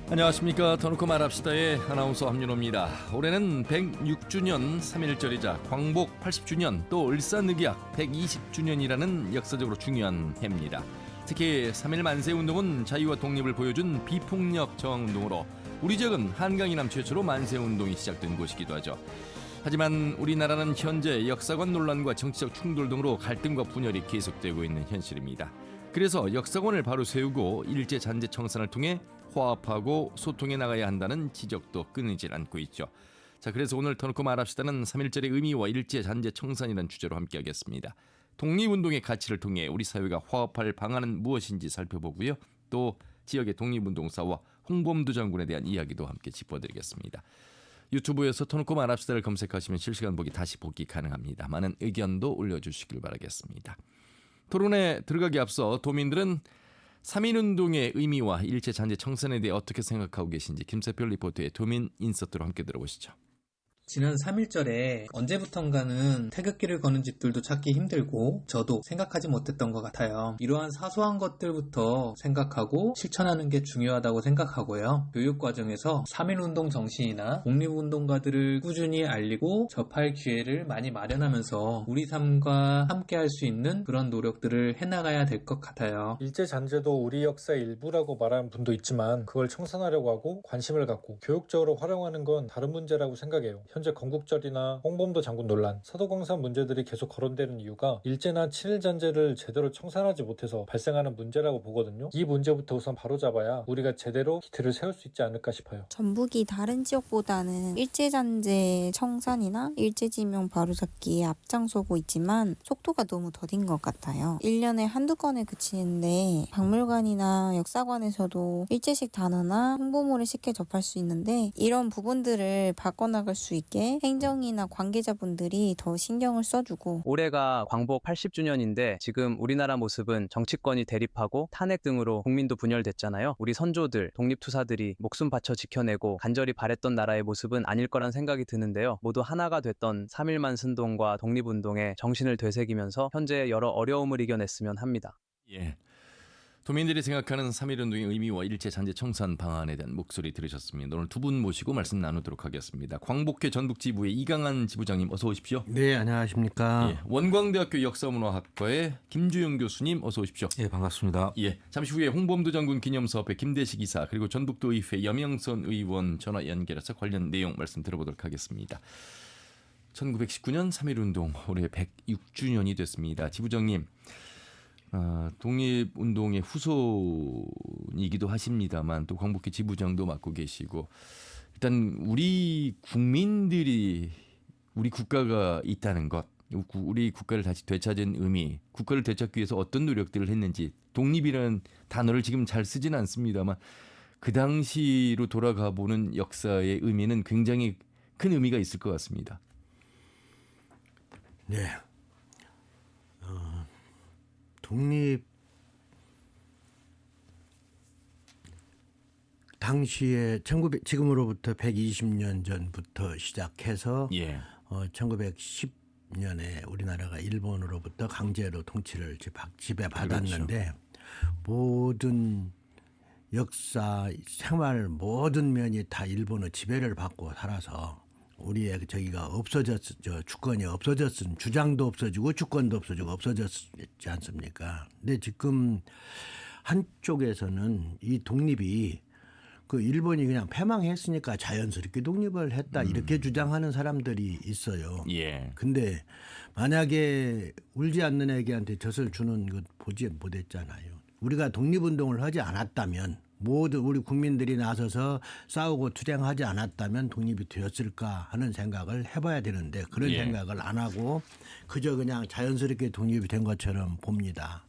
안녕하십니까. 더놓고 말합시다의 아나운서 함윤호입니다. 올해는 106주년 3.1절이자 광복 80주년 또 을사늑약 120주년이라는 역사적으로 중요한 해입니다. 특히 3.1 만세운동은 자유와 독립을 보여준 비폭력 저항운동으로 우리 지역은 한강 이남 최초로 만세운동이 시작된 곳이기도 하죠. 하지만 우리나라는 현재 역사관 논란과 정치적 충돌 등으로 갈등과 분열이 계속되고 있는 현실입니다. 그래서 역사관을 바로 세우고 일제잔재 청산을 통해 화합하고 소통해 나가야 한다는 지적도 끊이질 않고 있죠. 자, 그래서 오늘 터놓고 말합시다는 3.1절의 의미와 일제잔재 청산이라는 주제로 함께하겠습니다. 독립운동의 가치를 통해 우리 사회가 화합할 방안은 무엇인지 살펴보고요. 또 지역의 독립운동사와 홍범도 장군에 대한 이야기도 함께 짚어드리겠습니다. 유튜브에서 터놓고 말합시다를 검색하시면 실시간 보기 다시 보기 가능합니다. 많은 의견도 올려주시길 바라겠습니다. 토론에 들어가기 앞서 도민들은 3.1운동의 의미와 일제잔재 청산에 대해 어떻게 생각하고 계신지 김세별 리포터의 도민 인서트로 함께 들어보시죠. 지난 3.1절에 언제부턴가는 태극기를 거는 집들도 찾기 힘들고 저도 생각하지 못했던 것 같아요. 이러한 사소한 것들부터 생각하고 실천하는 게 중요하다고 생각하고요. 교육과정에서 3.1운동 정신이나 독립운동가들을 꾸준히 알리고 접할 기회를 많이 마련하면서 우리 삶과 함께 할 수 있는 그런 노력들을 해나가야 될 것 같아요. 일제잔재도 우리 역사의 일부라고 말하는 분도 있지만 그걸 청산하려고 하고 관심을 갖고 교육적으로 활용하는 건 다른 문제라고 생각해요. 현재 건국절이나 홍범도 장군 논란, 사도광산 문제들이 계속 거론되는 이유가 일제나 친일잔재를 제대로 청산하지 못해서 발생하는 문제라고 보거든요. 이 문제부터 우선 바로잡아야 우리가 제대로 기틀을 세울 수 있지 않을까 싶어요. 전북이 다른 지역보다는 일제잔재 청산이나 일제지명 바로잡기에 앞장서고 있지만 속도가 너무 더딘 것 같아요. 1년에 한두 건에 그치는데 박물관이나 역사관에서도 일제식 단어나 홍보물을 쉽게 접할 수 있는데 이런 부분들을 바꿔나갈 수 있게 행정이나 관계자분들이 더 신경을 써주고 올해가 광복 80주년인데 지금 우리나라 모습은 정치권이 대립하고 탄핵 등으로 국민도 분열됐잖아요. 우리 선조들, 독립투사들이 목숨 바쳐 지켜내고 간절히 바랬던 나라의 모습은 아닐 거란 생각이 드는데요. 모두 하나가 됐던 3.1만 선동과 독립운동의 정신을 되새기면서 현재 여러 어려움을 이겨냈으면 합니다. 예. 도민들이 생각하는 3.1운동의 의미와 일제잔재 청산 방안에 대한 목소리 들으셨습니다. 오늘 두 분 모시고 말씀 나누도록 하겠습니다. 광복회 전북지부의 이강한 지부장님 어서 오십시오. 네, 안녕하십니까. 예, 원광대학교 역사문화학과의 김주영 교수님 어서 오십시오. 예, 반갑습니다. 예, 잠시 후에 홍범도 장군 기념사업회 김대식 이사 그리고 전북도의회 염영선 의원 전화 연결해서 관련 내용 말씀 들어보도록 하겠습니다. 1919년 3.1운동 올해 106주년이 됐습니다. 지부장님. 독립운동의 후손이기도 하십니다만 또 광복회 지부장도 맡고 계시고 일단 우리 국민들이 우리 국가가 있다는 것, 우리 국가를 다시 되찾은 의미, 국가를 되찾기 위해서 어떤 노력들을 했는지 독립이라는 단어를 지금 잘 쓰지는 않습니다만 그 당시로 돌아가 보는 역사의 의미는 굉장히 큰 의미가 있을 것 같습니다. 네. 독립 당시에 지금으로부터 120년 전부터 시작해서 1910년에 우리나라가 일본으로부터 강제로 통치를 지배받았는데 그렇죠. 모든 역사, 생활 모든 면이 다 일본의 지배를 받고 살아서 우리의 저기가 주권이 없어졌은 주장도 없어지고 주권도 없어지고 없어졌지 않습니까? 근데 지금 한쪽에서는 이 독립이 그 일본이 그냥 패망했으니까 자연스럽게 독립을 했다 이렇게 주장하는 사람들이 있어요. 예. 근데 만약에 울지 않는 애기한테 젖을 주는 것 보지 못했잖아요. 우리가 독립운동을 하지 않았다면 모두 우리 국민들이 나서서 싸우고 투쟁하지 않았다면 독립이 되었을까 하는 생각을 해봐야 되는데 그런 생각을 안 하고 그저 그냥 자연스럽게 독립이 된 것처럼 봅니다.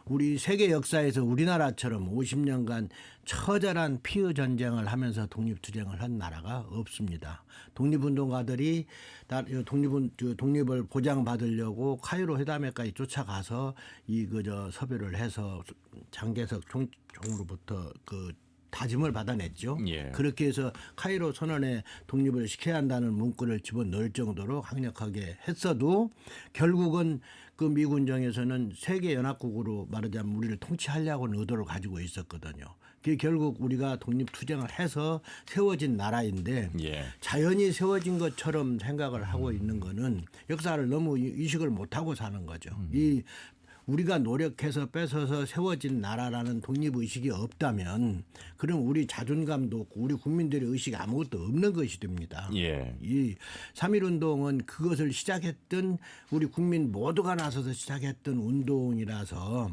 우리 세계 역사에서 우리나라처럼 50년간 처절한 피의 전쟁을 하면서 독립투쟁을 한 나라가 없습니다. 독립운동가들이 독립을 보장받으려고 카이로 회담회까지 쫓아가서 섭외를 해서 장개석 총로부터 다짐을 받아냈죠. 예. 그렇게 해서 카이로 선언에 독립을 시켜야 한다는 문구를 집어넣을 정도로 강력하게 했어도 결국은 그 미군정에서는 세계연합국으로 말하자면 우리를 통치하려고 하는 의도를 가지고 있었거든요. 그게 결국 우리가 독립투쟁을 해서 세워진 나라인데 예. 자연히 세워진 것처럼 생각을 하고 있는 거는 역사를 너무 의식을 못하고 사는 거죠. 이 우리가 노력해서 뺏어서 세워진 나라라는 독립의식이 없다면 그럼 우리 자존감도 없고 우리 국민들의 의식이 아무것도 없는 것이 됩니다. 예. 이 3.1운동은 그것을 시작했던 우리 국민 모두가 나서서 시작했던 운동이라서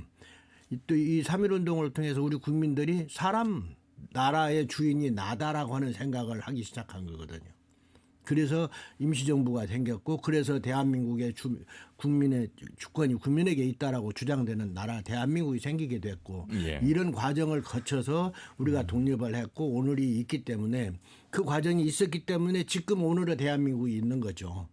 또 이 3.1운동을 통해서 우리 국민들이 사람 나라의 주인이 나다라고 하는 생각을 하기 시작한 거거든요. 그래서 임시정부가 생겼고 그래서 대한민국의 국민의 주권이 국민에게 있다라고 주장되는 나라 대한민국이 생기게 됐고 예. 이런 과정을 거쳐서 우리가 독립을 했고 오늘이 있기 때문에 그 과정이 있었기 때문에 지금 오늘의 대한민국이 있는 거죠.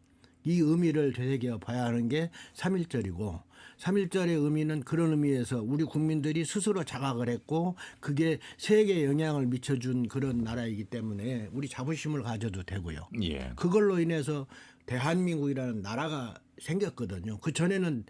이 의미를 되새겨 봐야 하는 게 3.1절이고 3.1절의 의미는 그런 의미에서 우리 국민들이 스스로 자각을 했고 그게 세계에 영향을 미쳐준 그런 나라이기 때문에 우리 자부심을 가져도 되고요. 예. 그걸로 인해서 대한민국이라는 나라가 생겼거든요. 그 전에는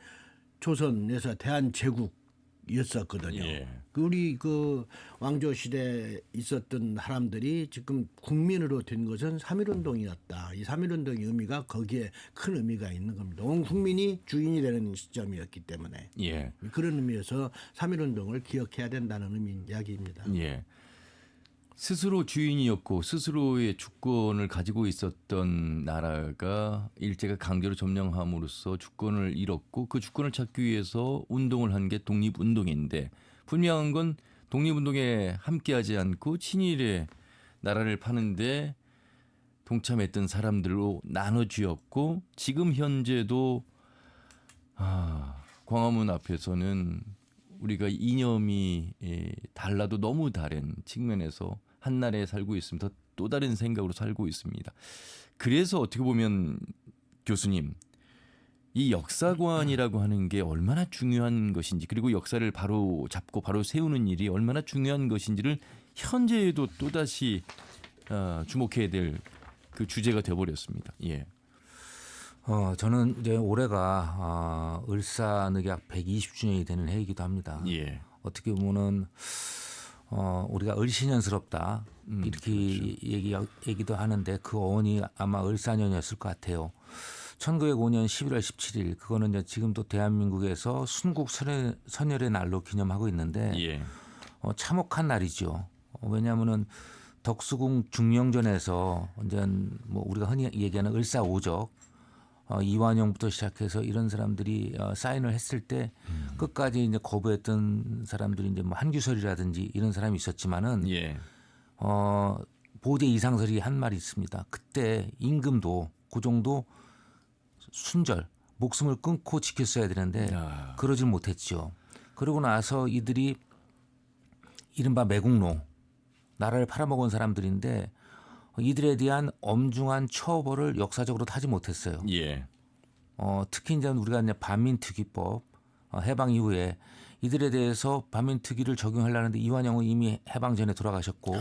조선에서 대한제국이었었거든요. 예. 우리 그 왕조 시대에 있었던 사람들이 지금 국민으로 된 것은 3.1운동이었다. 이 3.1운동의 의미가 거기에 큰 의미가 있는 겁니다. 온 국민이 주인이 되는 시점이었기 때문에 예. 그런 의미에서 3.1운동을 기억해야 된다는 의미 이야기입니다. 예. 스스로 주인이었고 스스로의 주권을 가지고 있었던 나라가 일제가 강제로 점령함으로써 주권을 잃었고 그 주권을 찾기 위해서 운동을 한 게 독립운동인데 분명한 건 독립운동에 함께하지 않고 친일의 나라를 파는데 동참했던 사람들로 나눠주었고 지금 현재도 광화문 앞에서는 우리가 이념이 달라도 너무 다른 측면에서 한 나라에 살고 있습니다. 또 다른 생각으로 살고 있습니다. 그래서 어떻게 보면 교수님 이 역사관이라고 하는 게 얼마나 중요한 것인지 그리고 역사를 바로 잡고 바로 세우는 일이 얼마나 중요한 것인지를 현재에도 또다시 주목해야 될 그 주제가 되어버렸습니다. 예. 저는 이제 올해가 을사늑약 120주년이 되는 해이기도 합니다. 예. 어떻게 보면은 우리가 을신년스럽다 이렇게 그렇죠. 얘기도 하는데 그 어원이 아마 을사년이었을 것 같아요. 1905년 11월 17일 그거는 이제 지금도 대한민국에서 순국 선열의 날로 기념하고 있는데 예. 참혹한 날이죠. 왜냐하면은 덕수궁 중령전에서 이제 뭐 우리가 흔히 얘기하는 을사오적 이완용부터 시작해서 이런 사람들이 사인을 했을 때 끝까지 이제 거부했던 사람들이 이제 뭐 한규설이라든지 이런 사람이 있었지만은 예. 보제 이상설이 한 말이 있습니다. 그때 임금도 그 정도 순절 목숨을 끊고 지켰어야 되는데 그러질 못했죠. 그러고 나서 이들이 이른바 매국노 나라를 팔아먹은 사람들인데 이들에 대한 엄중한 처벌을 역사적으로 하지 못했어요. 예. 특히 이제 우리가 이제 반민특위법 해방 이후에 이들에 대해서 반민특위를 적용하려는데 이완용은 이미 해방 전에 돌아가셨고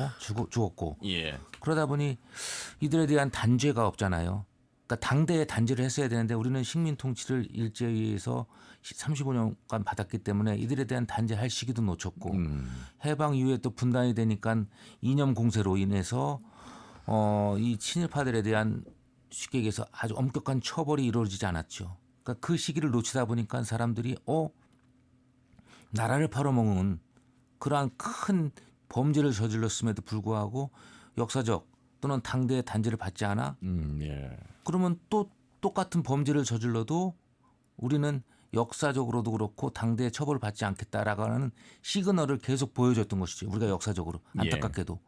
죽었고 예. 그러다 보니 이들에 대한 단죄가 없잖아요. 그러니까 당대에 단죄를 했어야 되는데 우리는 식민 통치를 일제에서 35년간 받았기 때문에 이들에 대한 단죄할 시기도 놓쳤고 해방 이후에 또 분단이 되니까 이념 공세로 인해서 이 친일파들에 대한 쉽게 얘기해서 아주 엄격한 처벌이 이루어지지 않았죠. 그러니까 그 시기를 놓치다 보니까 사람들이 나라를 팔아먹은 그러한 큰 범죄를 저질렀음에도 불구하고 역사적 또는 당대의 단죄를 받지 않아? 예. 그러면 또 똑같은 범죄를 저질러도 우리는 역사적으로도 그렇고 당대의 처벌을 받지 않겠다라고 하는 시그널을 계속 보여줬던 것이죠. 우리가 역사적으로 안타깝게도.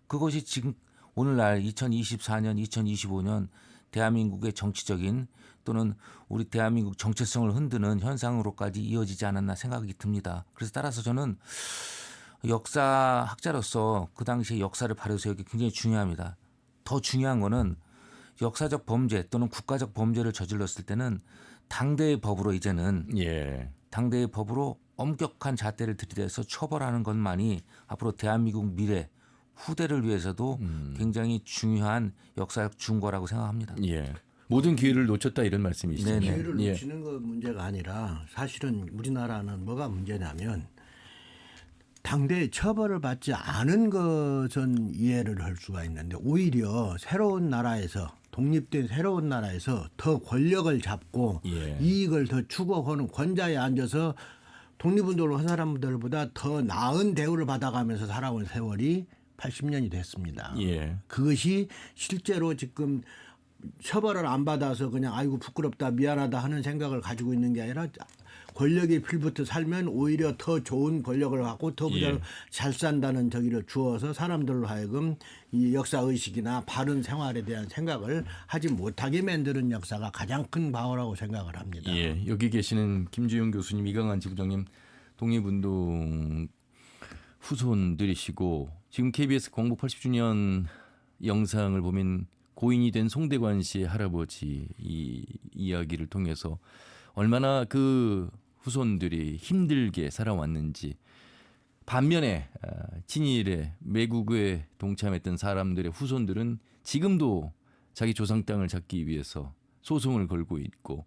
그것이 지금 오늘날 2024년, 2025년 대한민국의 정치적인 또는 우리 대한민국 정체성을 흔드는 현상으로까지 이어지지 않았나 생각이 듭니다. 그래서 따라서 저는 역사학자로서 그 당시의 역사를 바로 세우기 굉장히 중요합니다. 더 중요한 거는 역사적 범죄 또는 국가적 범죄를 저질렀을 때는 당대의 법으로 이제는 예. 당대의 법으로 엄격한 잣대를 들이대서 처벌하는 것만이 앞으로 대한민국 미래 후대를 위해서도 굉장히 중요한 역사적 증거라고 생각합니다. 예. 모든 기회를 놓쳤다 이런 말씀이시죠. 네네. 기회를 예. 놓치는 거 문제가 아니라 사실은 우리나라는 뭐가 문제냐면 당대에 처벌을 받지 않은 것은 이해를 할 수가 있는데 오히려 새로운 나라에서 독립된 새로운 나라에서 더 권력을 잡고 예. 이익을 더 추구하는 권좌에 앉아서 독립운동을 한 사람들보다 더 나은 대우를 받아가면서 살아온 세월이 80년이 됐습니다. 예. 그것이 실제로 지금 처벌을 안 받아서 그냥 아이고 부끄럽다 미안하다 하는 생각을 가지고 있는 게 아니라 권력이 필부터 살면 오히려 더 좋은 권력을 갖고 더 예. 잘 산다는 저기를 주어서 사람들로 하여금 이 역사 의식이나 바른 생활에 대한 생각을 하지 못하게 만드는 역사가 가장 큰 바오라고 생각을 합니다. 예. 여기 계시는 김주영 교수님, 이강한 지부장님 독립운동 후손들이시고 지금 KBS 광복 80주년 영상을 보면 고인이 된 송대관 씨의 할아버지 이 이야기를 통해서 얼마나 그 후손들이 힘들게 살아왔는지, 반면에 친일에 매국에 동참했던 사람들의 후손들은 지금도 자기 조상 땅을 잡기 위해서 소송을 걸고 있고,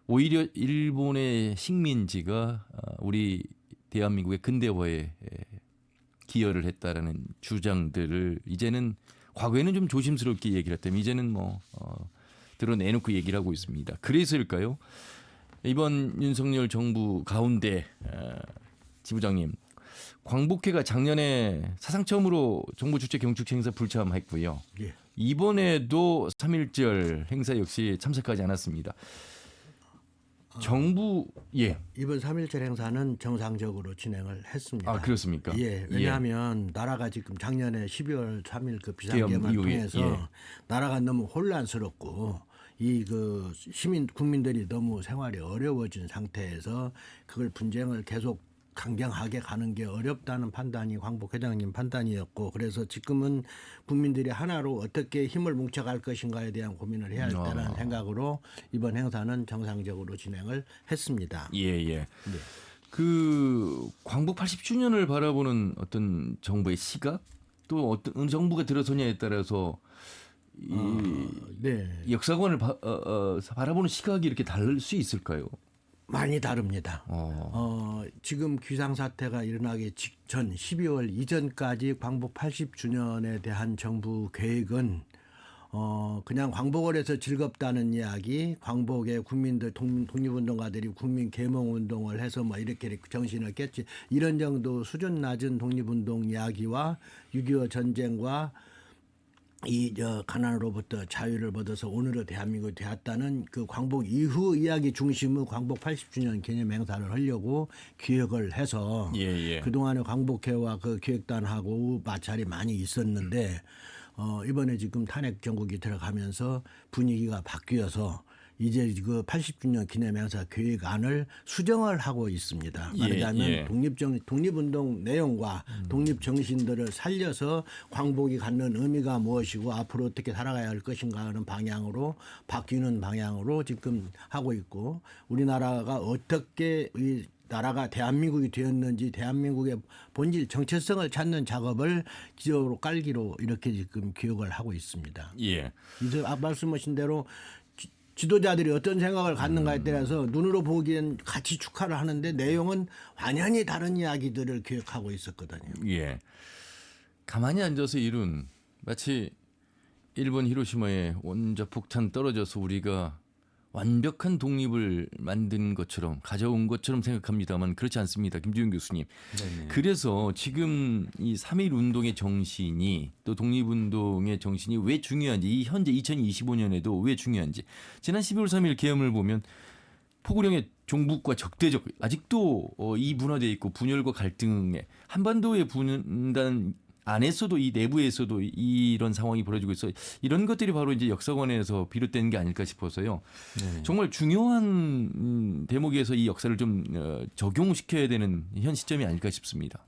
오히려 일본의 식민지가 우리 대한민국의 근대화에 기여를 했다라는 주장들을 이제는, 과거에는 좀 조심스럽게 얘기를 했다면 이제는 드러내놓고 얘기를 하고 있습니다. 그래서일까요? 이번 윤석열 정부 가운데 지부장님, 광복회가 작년에 사상 처음으로 정부 주최 경축 행사 불참했고요. 예. 이번에도 3.1절 행사 역시 참석하지 않았습니다. 정부 이번 3.1절 행사는 정상적으로 진행을 했습니다. 아, 그렇습니까? 예, 왜냐하면 나라가 지금 작년에 12월 3일 그 비상계엄을 이후에, 통해서 나라가 너무 혼란스럽고 이 그 시민 국민들이 너무 생활이 어려워진 상태에서 그걸 분쟁을 계속 강경하게 가는 게 어렵다는 판단이 광복 회장님 판단이었고, 그래서 지금은 국민들이 하나로 어떻게 힘을 뭉쳐갈 것인가에 대한 고민을 해야 할 때라는 생각으로 이번 행사는 정상적으로 진행을 했습니다. 예. 그 광복 80주년을 바라보는 어떤 정부의 시각, 또 어떤 어느 정부가 들어서냐에 따라서 네. 역사관을 바라보는 시각이 이렇게 다를 수 있을까요? 많이 다릅니다. 지금 기상사태가 일어나기 직전 12월 이전까지 광복 80주년에 대한 정부 계획은 그냥 광복을 해서 즐겁다는 이야기, 광복에 국민들 독립운동가들이 국민 계몽운동을 해서 뭐 이렇게 정신을 깼지, 이런 정도 수준 낮은 독립운동 이야기와 6.25 전쟁과 이 가난으로부터 자유를 얻어서 오늘의 대한민국이 되었다는 그 광복 이후 이야기 중심의 광복 80주년 기념 행사를 하려고 기획을 해서 그동안에 광복회와 그 기획단하고 마찰이 많이 있었는데 이번에 지금 탄핵 정국이 들어가면서 분위기가 바뀌어서 이제 그 80주년 기념 행사 계획안을 수정을 하고 있습니다. 말하자면 독립운동 내용과 독립 정신들을 살려서 광복이 갖는 의미가 무엇이고 앞으로 어떻게 살아가야 할 것인가 하는 방향으로 바뀌는 방향으로 지금 하고 있고, 우리나라가 어떻게 이 나라가 대한민국이 되었는지 대한민국의 본질 정체성을 찾는 작업을 기적으로 깔기로 이렇게 지금 기획을 하고 있습니다. 예. 이제 말씀하신 대로 지도자들이 어떤 생각을 갖는가에 따라서 눈으로 보기엔 같이 축하를 하는데 내용은 완전히 다른 이야기들을 기획하고 있었거든요. 예. 가만히 앉아서 이룬, 마치 일본 히로시마에 원자폭탄 떨어져서 우리가 완벽한 독립을 만든 것처럼, 가져온 것처럼 생각합니다만 그렇지 않습니다. 김주영 교수님. 네네. 그래서 지금 이 3.1 운동의 정신이, 또 독립운동의 정신이 왜 중요한지, 이 현재 2025년에도 왜 중요한지, 지난 12월 3일 계엄을 보면 포구령의 종북과 적대적, 아직도 이 분화되어 있고 분열과 갈등에, 한반도의 분단 안에서도 이 내부에서도 이런 상황이 벌어지고 있어. 이런 것들이 바로 이제 역사관에서 비롯된 게 아닐까 싶어서요. 네네. 정말 중요한 대목에서 이 역사를 좀 적용시켜야 되는 현 시점이 아닐까 싶습니다.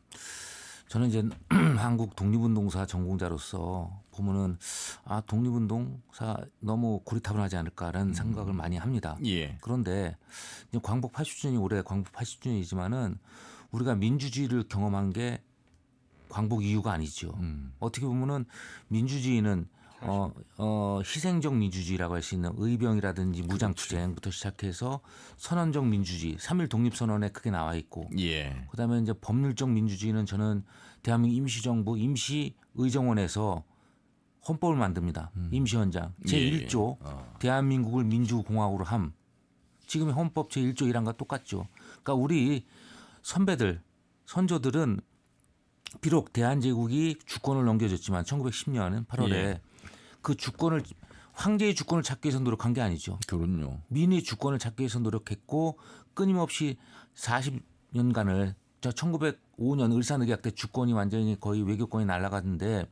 저는 이제 한국 독립운동사 전공자로서 보면은 독립운동사 너무 고리타분하지 않을까라는 생각을 많이 합니다. 예. 그런데 이제 광복 80주년이 올해 광복 80주년이지만은 우리가 민주주의를 경험한 게 광복 이후가 아니죠. 어떻게 보면은 민주주의는 희생적 민주주의라고 할 수 있는 의병이라든지 무장투쟁부터 시작해서 선언적 민주주의, 3.1 독립선언에 크게 나와 있고, 예. 그다음에 이제 법률적 민주주의는 저는 대한민국 임시정부 임시의정원에서 헌법을 만듭니다. 임시헌장 제1조 대한민국을 민주공화국으로 함. 지금의 헌법 제1조 1항과 똑같죠. 그러니까 우리 선배들, 선조들은 비록 대한제국이 주권을 넘겨줬지만 1910년 8월에 예. 그 주권을 황제의 주권을 찾기 위해서 노력한 게 아니죠. 그럼요. 민의 주권을 찾기 위해서 노력했고 끊임없이 40년간을 1905년 을사늑약 때 주권이 완전히 거의 외교권이 날아갔는데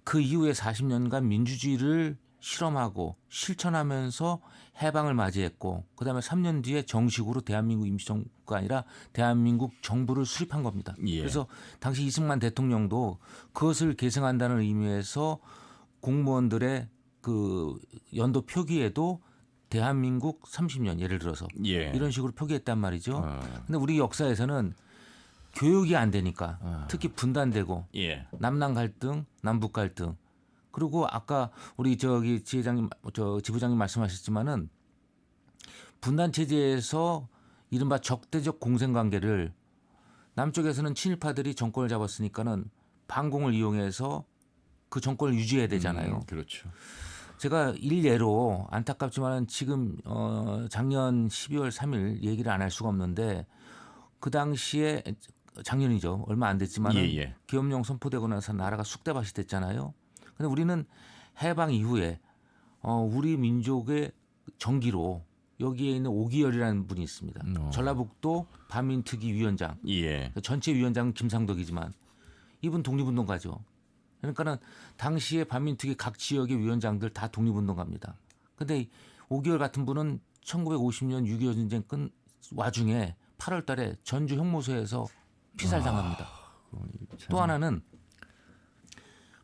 그 이후에 40년간 민주주의를 실험하고 실천하면서 해방을 맞이했고 그다음에 3년 뒤에 정식으로 대한민국 임시정부가 아니라 대한민국 정부를 수립한 겁니다. 예. 그래서 당시 이승만 대통령도 그것을 계승한다는 의미에서 공무원들의 그 연도 표기에도 대한민국 30년 예를 들어서 예. 이런 식으로 표기했단 말이죠. 근데 우리 역사에서는 교육이 안 되니까 특히 분단되고 예. 남남 갈등, 남북 갈등. 그리고 아까 우리 저기 지회장님, 지부장님 말씀하셨지만은 분단 체제에서 이른바 적대적 공생 관계를 남쪽에서는 친일파들이 정권을 잡았으니까는 반공을 이용해서 그 정권을 유지해야 되잖아요. 그렇죠. 제가 일례로 안타깝지만은 지금 작년 12월 3일 얘기를 안 할 수가 없는데 그 당시에 작년이죠. 얼마 안 됐지만은 예. 계엄령 선포되고 나서 나라가 쑥대밭이 됐잖아요. 근데 우리는 해방 이후에 우리 민족의 정기로 여기에 있는 오기열이라는 분이 있습니다. 전라북도 반민특위 위원장. 예. 전체 위원장은 김상덕이지만 이분 독립운동가죠. 그러니까는 당시에 반민특위 각 지역의 위원장들 다 독립운동가입니다. 근데 오기열 같은 분은 1950년 6.25 전쟁 끝 와중에 8월 달에 전주 형무소에서 피살당합니다. 또 하나는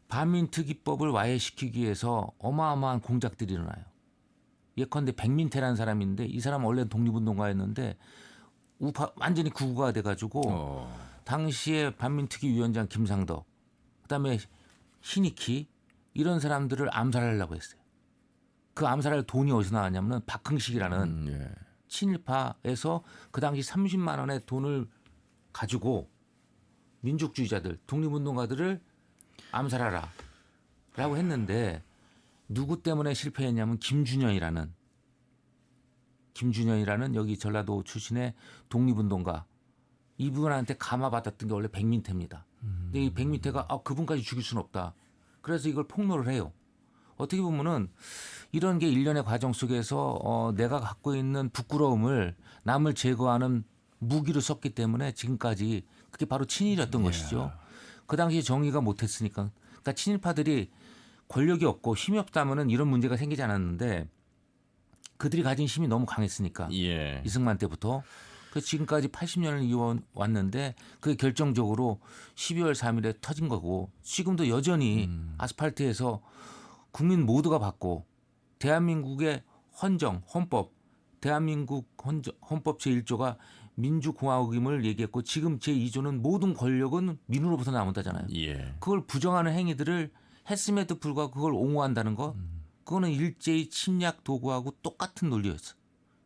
반민특위법을 와해시키기 위해서 어마어마한 공작들이 일어나요. 예컨대 백민태라는 사람인데 이 사람은 원래 독립운동가였는데 우파 완전히 구구가 돼가지고 당시에 반민특위 위원장 김상덕 그다음에 신익희 이런 사람들을 암살하려고 했어요. 그 암살할 돈이 어디서 나왔냐면 박흥식이라는 친일파에서 그 당시 30만 원의 돈을 가지고 민족주의자들 독립운동가들을 암살하라 라고 했는데 누구 때문에 실패했냐면 김준현이라는 여기 전라도 출신의 독립운동가 이분한테 감화받았던 게 원래 백민태입니다. 근데 이 백민태가 그분까지 죽일 수는 없다. 그래서 이걸 폭로를 해요. 어떻게 보면은 이런 게 일련의 과정 속에서 내가 갖고 있는 부끄러움을 남을 제거하는 무기로 썼기 때문에 지금까지 그게 바로 친일이었던 것이죠. 그 당시에 정의가 못했으니까. 그러니까 친일파들이 권력이 없고 힘이 없다면은 이런 문제가 생기지 않았는데 그들이 가진 힘이 너무 강했으니까 예. 이승만 때부터 그래서 지금까지 80년을 이어왔는데 그게 결정적으로 12월 3일에 터진 거고 지금도 여전히 아스팔트에서 국민 모두가 받고 대한민국의 헌법 대한민국 헌법 제1조가 민주공화국임을 얘기했고 지금 제2조는 모든 권력은 민으로부터 나온다잖아요. 예. 그걸 부정하는 행위들을 했음에도 불구하고 그걸 옹호한다는 거 그거는 일제히 침략 도구하고 똑같은 논리였어요.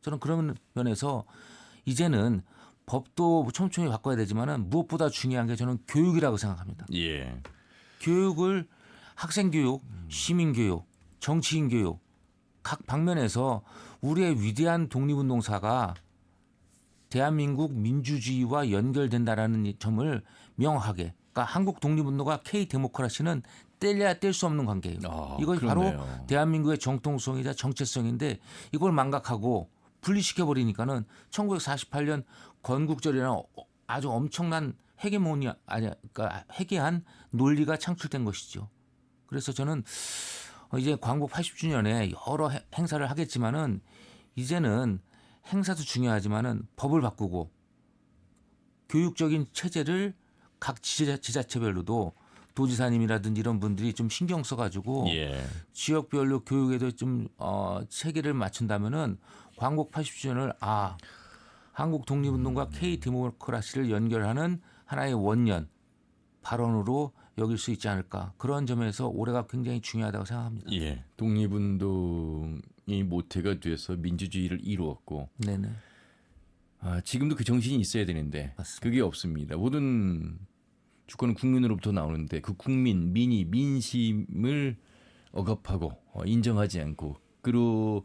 저는 그런 면에서 이제는 법도 촘촘히 바꿔야 되지만은 무엇보다 중요한 게 저는 교육이라고 생각합니다. 예. 교육을 학생 교육, 시민 교육, 정치인 교육 각 방면에서 우리의 위대한 독립운동사가 대한민국 민주주의와 연결된다라는 점을 명확하게 그러니까 한국 독립운동과 K 데모크라시는 뗄래야 뗄 수 없는 관계예요. 이것이 그렇네요. 바로 대한민국의 정통성이자 정체성인데 이걸 망각하고 분리시켜버리니까는 1948년 건국절이라는 아주 엄청난 그러니까 회개한 논리가 창출된 것이죠. 그래서 저는 이제 광복 80주년에 여러 행사를 하겠지만은 이제는 행사도 중요하지만은 법을 바꾸고 교육적인 체제를 각 지자체별로도 도지사님이라든지 이런 분들이 좀 신경 써가지고 예. 지역별로 교육에도 좀 체계를 맞춘다면은 광복 80주년을 한국 독립운동과 K 데모크라시를 연결하는 하나의 원년 발언으로 여길 수 있지 않을까. 그런 점에서 올해가 굉장히 중요하다고 생각합니다. 예, 독립운동이 모태가 돼서 민주주의를 이루었고 네네. 지금도 그 정신이 있어야 되는데 맞습니다. 그게 없습니다. 모든 주권은 국민으로부터 나오는데 그 민심을 억압하고 인정하지 않고 그리고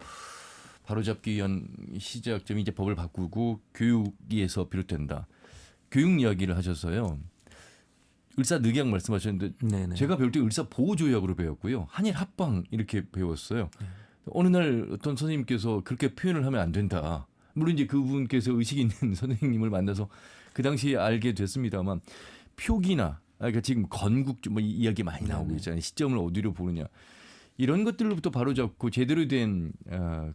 바로잡기 위한 시작점이 이제 법을 바꾸고 교육에서 비롯된다. 교육 이야기를 하셔서요. 을사늑약 말씀하셨는데 네네. 제가 배울 때 을사 보호조약으로 배웠고요. 한일 합방 이렇게 배웠어요. 어느 날 어떤 선생님께서 그렇게 표현을 하면 안 된다. 물론 이제 그분께서 의식 있는 선생님을 만나서 그 당시에 알게 됐습니다만 표기나 그러니까 지금 건국 뭐 이야기 많이 나오고 있잖아요. 시점을 어디로 보느냐. 이런 것들로부터 바로잡고 제대로 된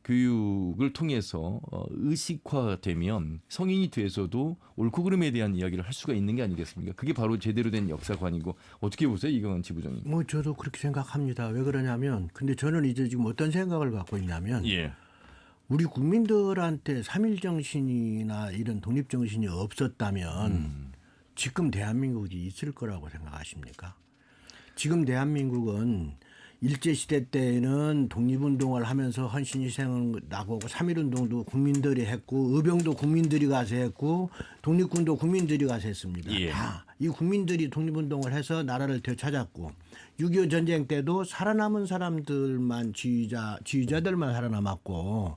교육을 통해서 의식화되면 성인이 돼서도 옳고 그름에 대한 이야기를 할 수가 있는 게 아니겠습니까? 그게 바로 제대로 된 역사관이고 어떻게 보세요, 이경환 지부장님? 뭐 저도 그렇게 생각합니다. 왜 그러냐면 근데 저는 이제 지금 어떤 생각을 갖고 있냐면 예. 우리 국민들한테 3.1 정신이나 이런 독립 정신이 없었다면 지금 대한민국이 있을 거라고 생각하십니까? 지금 대한민국은 일제시대 때에는 독립운동을 하면서 헌신희생을 나고고 3.1운동도 국민들이 했고 의병도 국민들이 가서 했고 독립군도 국민들이 가서 했습니다. 예. 다 이 국민들이 독립운동을 해서 나라를 되찾았고 6.25 전쟁 때도 살아남은 사람들만 지휘자들만 살아남았고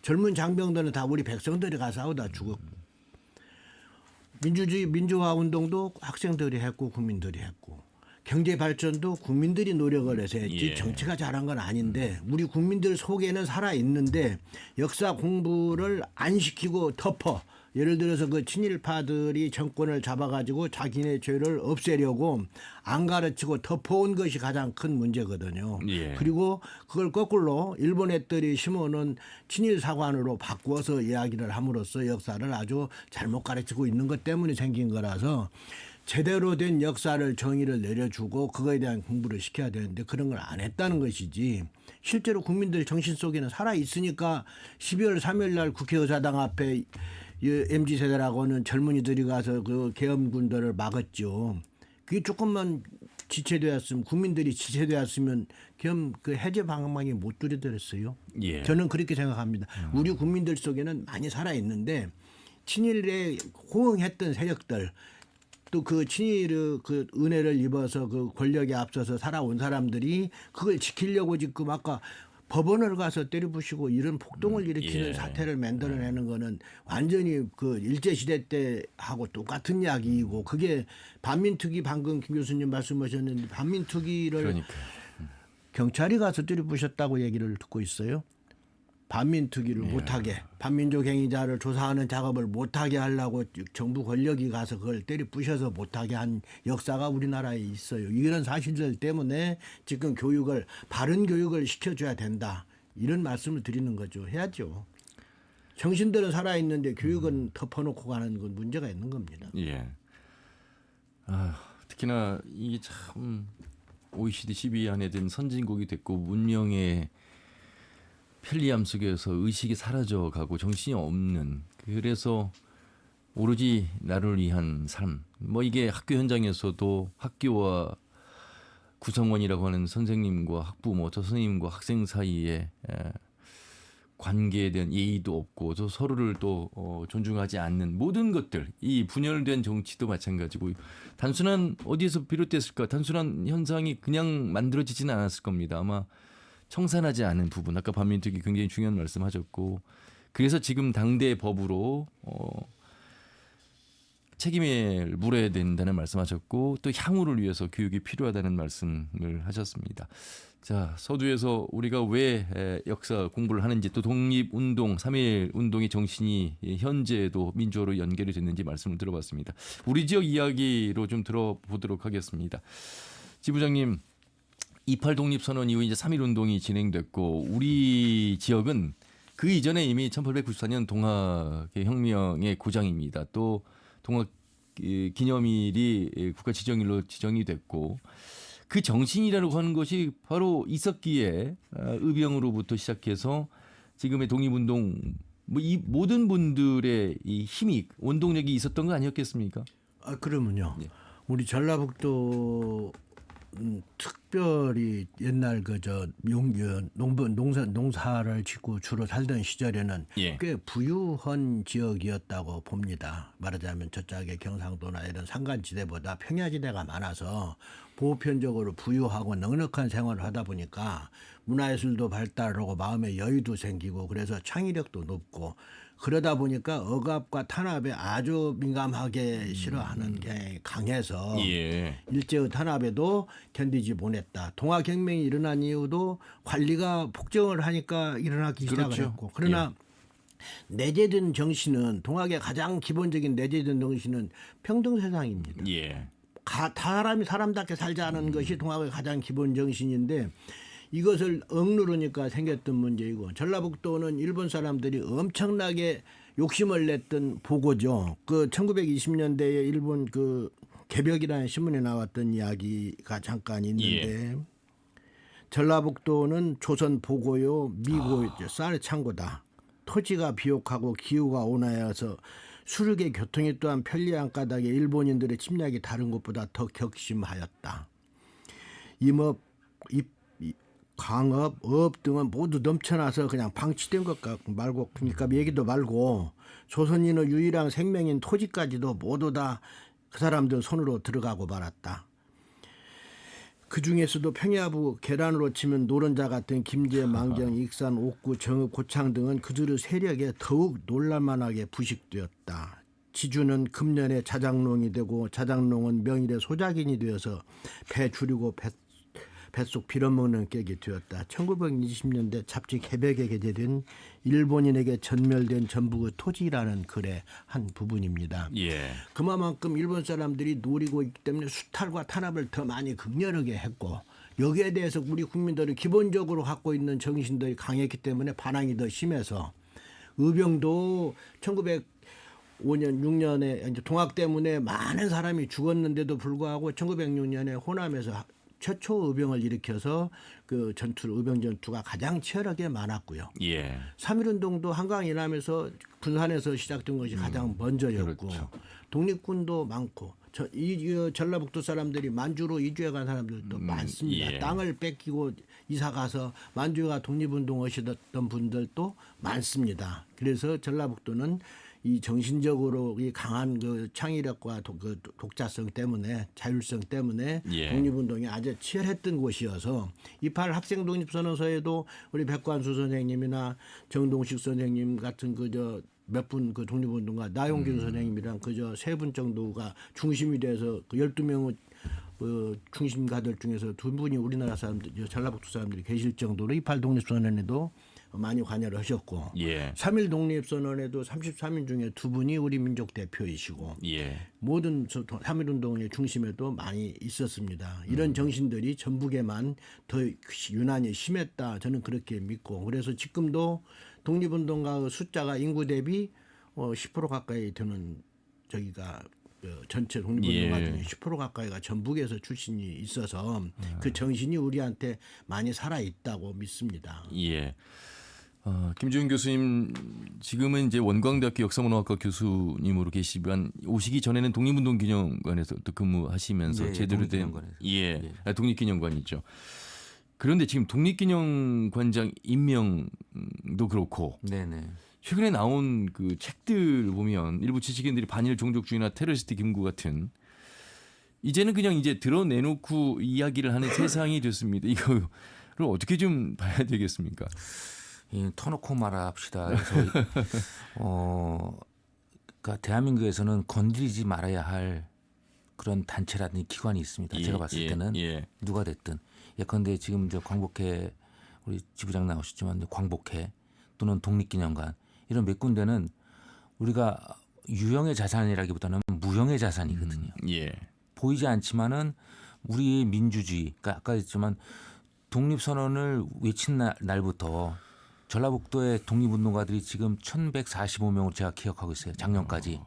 젊은 장병들은 다 우리 백성들이 가서 싸우다 죽었고 민주화 운동도 학생들이 했고 국민들이 했고 경제 발전도 국민들이 노력을 해서 했지 예. 정치가 잘한 건 아닌데 우리 국민들 속에는 살아 있는데 역사 공부를 안 시키고 덮어 예를 들어서 그 친일파들이 정권을 잡아가지고 자기네 죄를 없애려고 안 가르치고 덮어온 것이 가장 큰 문제거든요. 예. 그리고 그걸 거꾸로 일본 애들이 심어놓은 친일 사관으로 바꾸어서 이야기를 함으로써 역사를 아주 잘못 가르치고 있는 것 때문에 생긴 거라서 제대로 된 역사를 정의를 내려주고 그거에 대한 공부를 시켜야 되는데 그런 걸 안 했다는 것이지 실제로 국민들 정신 속에는 살아 있으니까 12월 3일 날 국회의사당 앞에 MZ세대라고는 젊은이들이 가서 그 계엄군들을 막았죠. 그게 조금만 지체되었으면 국민들이 지체되었으면 계엄 그 해제 방향이 못 두려들었어요. 예. 저는 그렇게 생각합니다. 우리 국민들 속에는 많이 살아 있는데 친일에 호응했던 세력들 또 그 친일의 그 은혜를 입어서 그 권력에 앞서서 살아온 사람들이 그걸 지키려고 지금 아까 법원을 가서 때려부시고 이런 폭동을 일으키는 예. 사태를 만들어내는 거는 완전히 그 일제시대 때 하고 똑같은 이야기이고 그게 반민특위 방금 김 교수님 말씀하셨는데 반민특위를 그러니까 경찰이 가서 때려부셨다고 얘기를 듣고 있어요. 반민특위를 못하게 반민족 행위자를 조사하는 작업을 못하게 하려고 정부 권력이 가서 그걸 때려부셔서 못하게 한 역사가 우리나라에 있어요. 이런 사실들 때문에 지금 교육을 바른 교육을 시켜줘야 된다. 이런 말씀을 드리는 거죠. 해야죠. 정신들은 살아있는데 교육은 덮어놓고 가는 건 문제가 있는 겁니다. 예. 특히나 이게 참 OECD 10위 안에 든 선진국이 됐고 문명의 편리함 속에서 의식이 사라져가고 정신이 없는 그래서 오로지 나를 위한 삶. 뭐 이게 학교 현장에서도 학교와 구성원이라고 하는 선생님과 학부모, 저 선생님과 학생 사이에 관계에 대한 예의도 없고 또 서로를 또 존중하지 않는 모든 것들 이 분열된 정치도 마찬가지고 단순한 어디에서 비롯됐을까 단순한 현상이 그냥 만들어지지는 않았을 겁니다. 아마 청산하지 않은 부분 아까 반민특위 굉장히 중요한 말씀하셨고 그래서 지금 당대 법으로 책임을 물어야 된다는 말씀하셨고 또 향후를 위해서 교육이 필요하다는 말씀을 하셨습니다. 자 서두에서 우리가 왜 역사 공부를 하는지 또 독립운동 3.1 운동의 정신이 현재도 민주화로 연결이 됐는지 말씀을 들어봤습니다. 우리 지역 이야기로 좀 들어보도록 하겠습니다. 지부장님 28 독립선언 이후 이제 3.1 운동이 진행됐고 우리 지역은 그 이전에 이미 1894년 동학의 혁명의 고장입니다. 또 동학 기념일이 국가 지정일로 지정이 됐고 그 정신이라고 하는 것이 바로 있었기에 의병으로부터 시작해서 지금의 독립운동 뭐 이 모든 분들의 이 힘이 원동력이 있었던 거 아니었겠습니까? 그러면요. 예. 우리 전라북도 특별히 옛날 그저 농사를 짓고 주로 살던 시절에는 예. 꽤 부유한 지역이었다고 봅니다. 말하자면 저쪽에 경상도나 이런 산간지대보다 평야지대가 많아서 보편적으로 부유하고 넉넉한 생활을 하다 보니까 문화예술도 발달하고 마음의 여유도 생기고 그래서 창의력도 높고 그러다 보니까 억압과 탄압에 아주 민감하게 싫어하는 게 강해서 예. 일제의 탄압에도 견디지 못했다. 동아혁명이 일어난 이유도 관리가 폭정을 하니까 일어나기 그렇죠. 시작했고 그러나 내재된 정신은 동학의 가장 기본적인 내재된 정신은 평등세상입니다. 예. 사람이 사람답게 살자는 것이 동학의 가장 기본 정신인데 이것을 억누르니까 생겼던 문제이고 전라북도는 일본 사람들이 엄청나게 욕심을 냈던 보고죠. 그 1920년대에 일본 그 개벽이라는 신문에 나왔던 이야기가 잠깐 있는데 전라북도는 조선 보고요, 미고 쌀 창고다. 토지가 비옥하고 기후가 온화해서 수륙의 교통이 또한 편리한 까닭에 일본인들의 침략이 다른 곳보다 더 격심하였다. 임업, 광업, 어업 등은 모두 넘쳐나서 그냥 방치된 것 같고 말고 그러니까 얘기도 말고 조선인의 유일한 생명인 토지까지도 모두 다 그 사람들 손으로 들어가고 말았다. 그 중에서도 평야부 계란으로 치면 노른자 같은 김제, 만경, 익산, 옥구, 정읍, 고창 등은 그들의 세력에 더욱 놀랄만하게 부식되었다. 지주는 금년에 자장농이 되고 자장농은 명일에 소작인이 되어서 배 줄이고 뱃속 빌어먹는 격이 되었다. 1920년대 잡지 개벽에 게재된 일본인에게 전멸된 전북의 토지라는 글의 한 부분입니다. 예. 그만큼 일본 사람들이 노리고 있기 때문에 수탈과 탄압을 더 많이 극렬하게 했고 여기에 대해서 우리 국민들이 기본적으로 갖고 있는 정신들이 강했기 때문에 반항이 더 심해서 의병도 1905년 6년에 이제 동학 때문에 많은 사람이 죽었는데도 불구하고 1906년에 호남에서 최초 의병을 일으켜서 그 전투 의병 전투가 가장 치열하게 많았고요. 예. 3.1운동도 한강 이남에서 군산에서 시작된 것이 가장 먼저였고 그렇죠. 독립군도 많고 전라북도 사람들이 만주로 이주해 간 사람들도 많습니다. 예. 땅을 뺏기고 이사 가서 만주가 독립운동 하시던 분들도 많습니다. 그래서 전라북도는 이 정신적으로 이 강한 그 창의력과 그 독자성 때문에 자율성 때문에 예. 독립운동이 아주 치열했던 곳이어서 28 학생 독립선언서에도 우리 백관수 선생님이나 정동식 선생님 같은 그저 몇 분 그 독립운동가 나용균 선생님이랑 그저 3분 정도가 중심이 돼서 그 12명의 그 중심가들 중에서 2분이 우리나라 사람들, 전라북도 사람들이 계실 정도로 28 독립선언에도 많이 관여를 하셨고 예. 3.1 독립선언에도 33인 중에 2분이 우리 민족 대표이시고 예. 모든 3.1운동의 중심에도 많이 있었습니다. 이런 정신들이 전북에만 더 유난히 심했다. 저는 그렇게 믿고 그래서 지금도 독립운동가의 숫자가 인구 대비 10% 가까이 되는 저기가 전체 독립운동가 중에 10% 가까이가 전북에서 출신이 있어서 그 정신이 우리한테 많이 살아있다고 믿습니다. 예. 김주현 교수님 지금은 이제 원광대학교 역사문화학과 교수님으로 계시지만 오시기 전에는 독립운동기념관에서 또 근무하시면서 네, 제대로 된 독립기념관에서. 독립기념관이죠. 그런데 지금 독립기념관장 임명도 그렇고 네네. 최근에 나온 그 책들 보면 일부 지식인들이 반일 종족주의나 테러리스트 김구 같은 이제는 그냥 이제 드러내놓고 이야기를 하는 세상이 됐습니다. 이거를 어떻게 좀 봐야 되겠습니까? 터놓고 말합시다. 그래서 그러니까 대한민국에서는 건드리지 말아야 할 그런 단체라든지 기관이 있습니다. 제가 봤을 때는 누가 됐든 예컨대 지금 저 광복회 우리 지부장 나오셨지만 광복회 또는 독립기념관 이런 몇 군데는 우리가 유형의 자산이라기보다는 무형의 자산이거든요. 보이지 않지만은 우리의 민주주의, 그러니까 아까 했지만 독립선언을 외친 날부터 전라북도의 독립운동가들이 지금 1,145명으로 제가 기억하고 있어요. 작년까지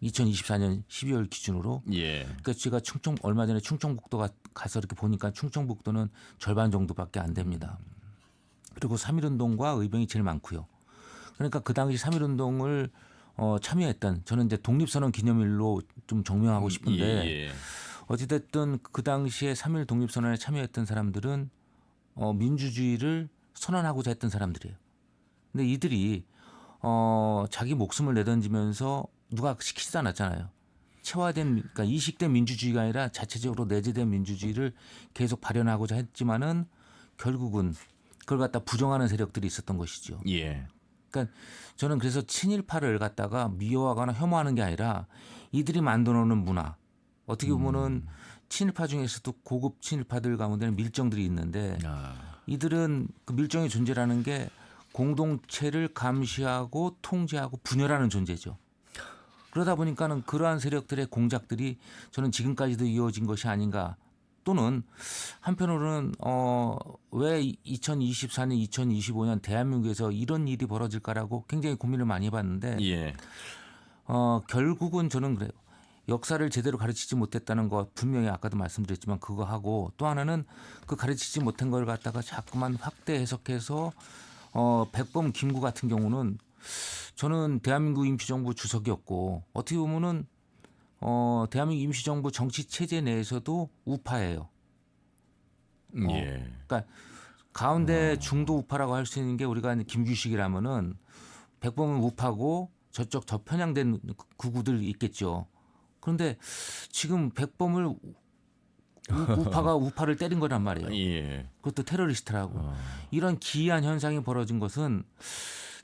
2024년 12월 기준으로. 그러니까 제가 얼마 전에 충청북도 가서 이렇게 보니까 충청북도는 절반 정도밖에 안 됩니다. 그리고 3.1운동과 의병이 제일 많고요. 그러니까 그 당시 3.1운동을 참여했던 저는 이제 독립선언 기념일로 좀 정명하고 싶은데 예. 어찌됐든 그 당시에 3.1 독립선언에 참여했던 사람들은 민주주의를 선언하고자 했던 사람들이에요. 근데 이들이 자기 목숨을 내던지면서 누가 시키지도 않았잖아요. 체화된, 그러니까 이식된 민주주의가 아니라 자체적으로 내재된 민주주의를 계속 발현하고자 했지만은 결국은 그걸 갖다 부정하는 세력들이 있었던 것이죠. 예. 그러니까 저는 그래서 친일파를 갖다가 미워하거나 혐오하는 게 아니라 이들이 만들어 놓은 문화, 어떻게 보면은 친일파 중에서도 고급 친일파들 가운데는 밀정들이 있는데 이들은 그 밀정의 존재라는 게 공동체를 감시하고 통제하고 분열하는 존재죠. 그러다 보니까는 그러한 세력들의 공작들이 저는 지금까지도 이어진 것이 아닌가. 또는 한편으로는 왜 2024년, 2025년 대한민국에서 이런 일이 벌어질까라고 굉장히 고민을 많이 해봤는데 예. 결국은 저는 그래요. 역사를 제대로 가르치지 못했다는 거 분명히 아까도 말씀드렸지만 그거 하고 또 하나는 그 가르치지 못한 걸 갖다가 자꾸만 확대 해석해서 백범 김구 같은 경우는 저는 대한민국 임시정부 주석이었고 어떻게 보면은 대한민국 임시정부 정치 체제 내에서도 우파예요. 예. 그러니까 가운데 중도 우파라고 할 수 있는 게 우리가 김규식이라면은 백범은 우파고 저쪽 저 편향된 구구들 있겠죠. 그런데 지금 백범을 우파가 우파를 때린 거란 말이에요. 예. 그것도 테러리스트라고. 이런 기이한 현상이 벌어진 것은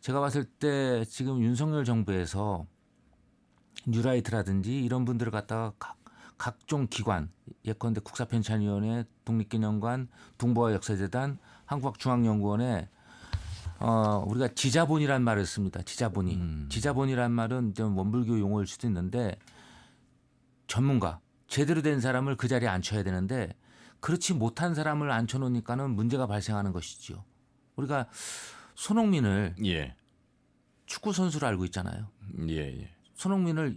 제가 봤을 때 지금 윤석열 정부에서 뉴라이트라든지 이런 분들을 갖다가 각종 기관, 예컨대 국사편찬위원회, 독립기념관, 동북아 역사재단, 한국학중앙연구원에 우리가 지자본이라는 말을 씁니다. 지자본이. 지자본이라는 말은 좀 원불교 용어일 수도 있는데 전문가, 제대로 된 사람을 그 자리에 앉혀야 되는데 그렇지 못한 사람을 앉혀놓으니까는 문제가 발생하는 것이죠. 우리가 손흥민을 예. 축구 선수로 알고 있잖아요. 예. 손흥민을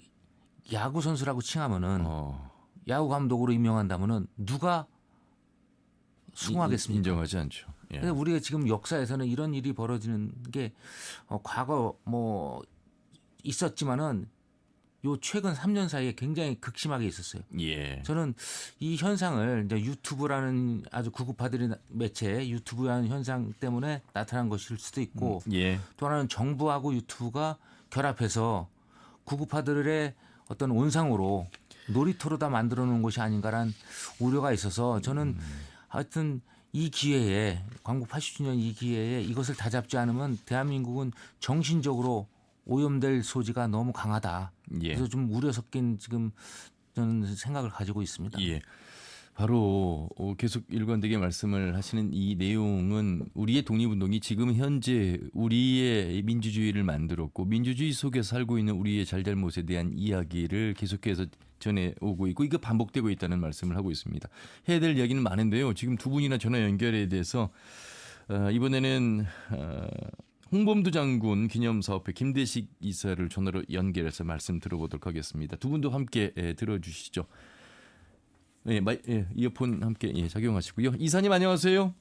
야구 선수라고 칭하면은 야구 감독으로 임명한다면은 누가 수긍하겠습니까? 인정하지 않죠. 예. 근데 우리가 지금 역사에서는 이런 일이 벌어지는 게 과거 뭐 있었지만은 요 최근 3년 사이에 굉장히 극심하게 있었어요. 예. 저는 이 현상을 이제 유튜브라는 아주 구구파들이 매체 유튜브라는 현상 때문에 나타난 것일 수도 있고 예. 또 하나는 정부하고 유튜브가 결합해서 구구파들의 어떤 온상으로 놀이터로 다 만들어 놓은 것이 아닌가라는 우려가 있어서 저는 하여튼 이 기회에 광복 80주년 이 기회에 이것을 다 잡지 않으면 대한민국은 정신적으로 오염될 소지가 너무 강하다. 예. 그래서 좀 우려 섞인 지금 저는 생각을 가지고 있습니다. 예. 바로 계속 일관되게 말씀을 하시는 이 내용은 우리의 독립운동이 지금 현재 우리의 민주주의를 만들었고 민주주의 속에 살고 있는 우리의 잘잘못에 대한 이야기를 계속해서 전해오고 있고 이거 반복되고 있다는 말씀을 하고 있습니다. 해야 될 이야기는 많은데요. 지금 두 분이나 전화 연결에 대해서 이번에는 홍범도 장군 기념사업회 김대식 이사를 전화로 연결해서 말씀 들어보도록 하겠습니다. 두 분도 함께 들어주시죠. 예, 이어폰 함께 착용하시고요. 이사님 안녕하세요.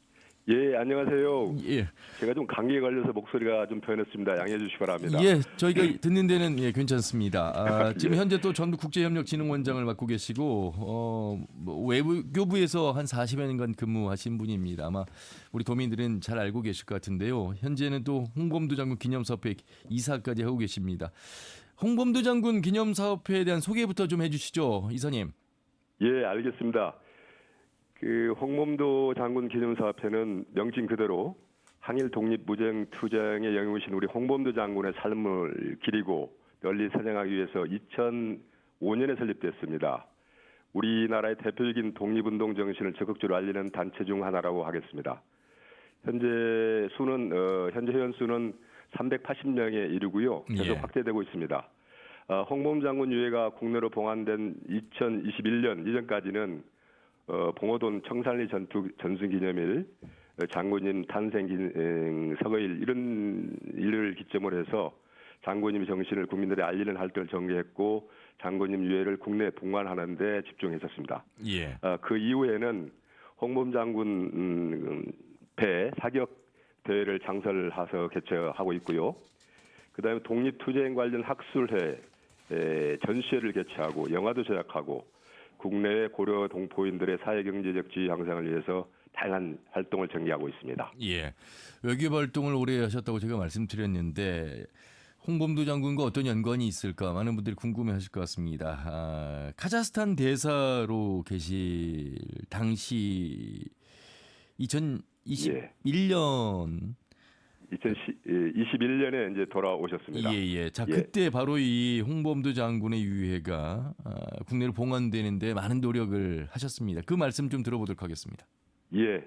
예, 안녕하세요. 예. 제가 좀 감기에 걸려서 목소리가 좀 변했습니다. 양해해 주시기 바랍니다. 예, 저희가 듣는 데는 괜찮습니다. 지금 현재 또 전국국제협력진흥원장을 맡고 계시고 뭐 외교부에서 한 40여 년간 근무하신 분입니다. 아마 우리 도민들은 잘 알고 계실 것 같은데요. 현재는 또 홍범도 장군 기념사업회 이사까지 하고 계십니다. 홍범도 장군 기념사업회에 대한 소개부터 좀 해주시죠, 이사님. 예, 알겠습니다. 그 홍범도 장군 기념사업회는 명칭 그대로 항일 독립무장 투쟁에 영웅이신 우리 홍범도 장군의 삶을 기리고 널리 선양하기 위해서 2005년에 설립됐습니다. 우리나라의 대표적인 독립운동 정신을 적극적으로 알리는 단체 중 하나라고 하겠습니다. 현재 회원 수는 380명에 이르고요. 계속 확대되고 있습니다. 홍범도 장군 유해가 국내로 봉안된 2021년 이전까지는 봉오동 청산리 전승기념일, 장군님 탄생 서거일 이런 일을 기점으로 해서 장군님 정신을 국민들에 알리는 활동을 전개했고 장군님 유해를 국내 봉안하는 데 집중했었습니다. 예. 그 이후에는 홍범도 장군 배 사격 대회를 장설해서 개최하고 있고요. 그다음에 독립투쟁 관련 학술회 전시회를 개최하고 영화도 제작하고 국내외 고려 동포인들의 사회경제적 지위 향상을 위해서 다양한 활동을 전개하고 있습니다. 예. 외교 활동을 오래 하셨다고 제가 말씀드렸는데 홍범도 장군과 어떤 연관이 있을까 많은 분들이 궁금해하실 것 같습니다. 카자흐스탄 대사로 계실 당시 2021년 2021년에 이제 돌아오셨습니다. 예. 자, 예. 그때 바로 이 홍범도 장군의 유해가 국내로 봉헌되는데 많은 노력을 하셨습니다. 그 말씀 좀 들어보도록 하겠습니다. 예.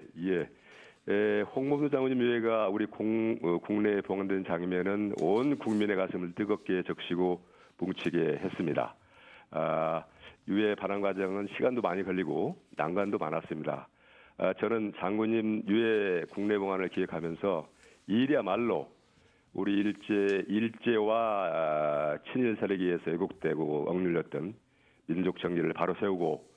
홍범도 장군님 유해가 우리 국내에 봉헌된 장면은 온 국민의 가슴을 뜨겁게 적시고 뭉치게 했습니다. 유해 반환 과정은 시간도 많이 걸리고 난관도 많았습니다. 저는 장군님 유해 국내 봉헌을 기획하면서 이리야말로 우리 일제와 친일 세력에 서 왜곡되고 억눌렸던 민족 정리를 바로 세우고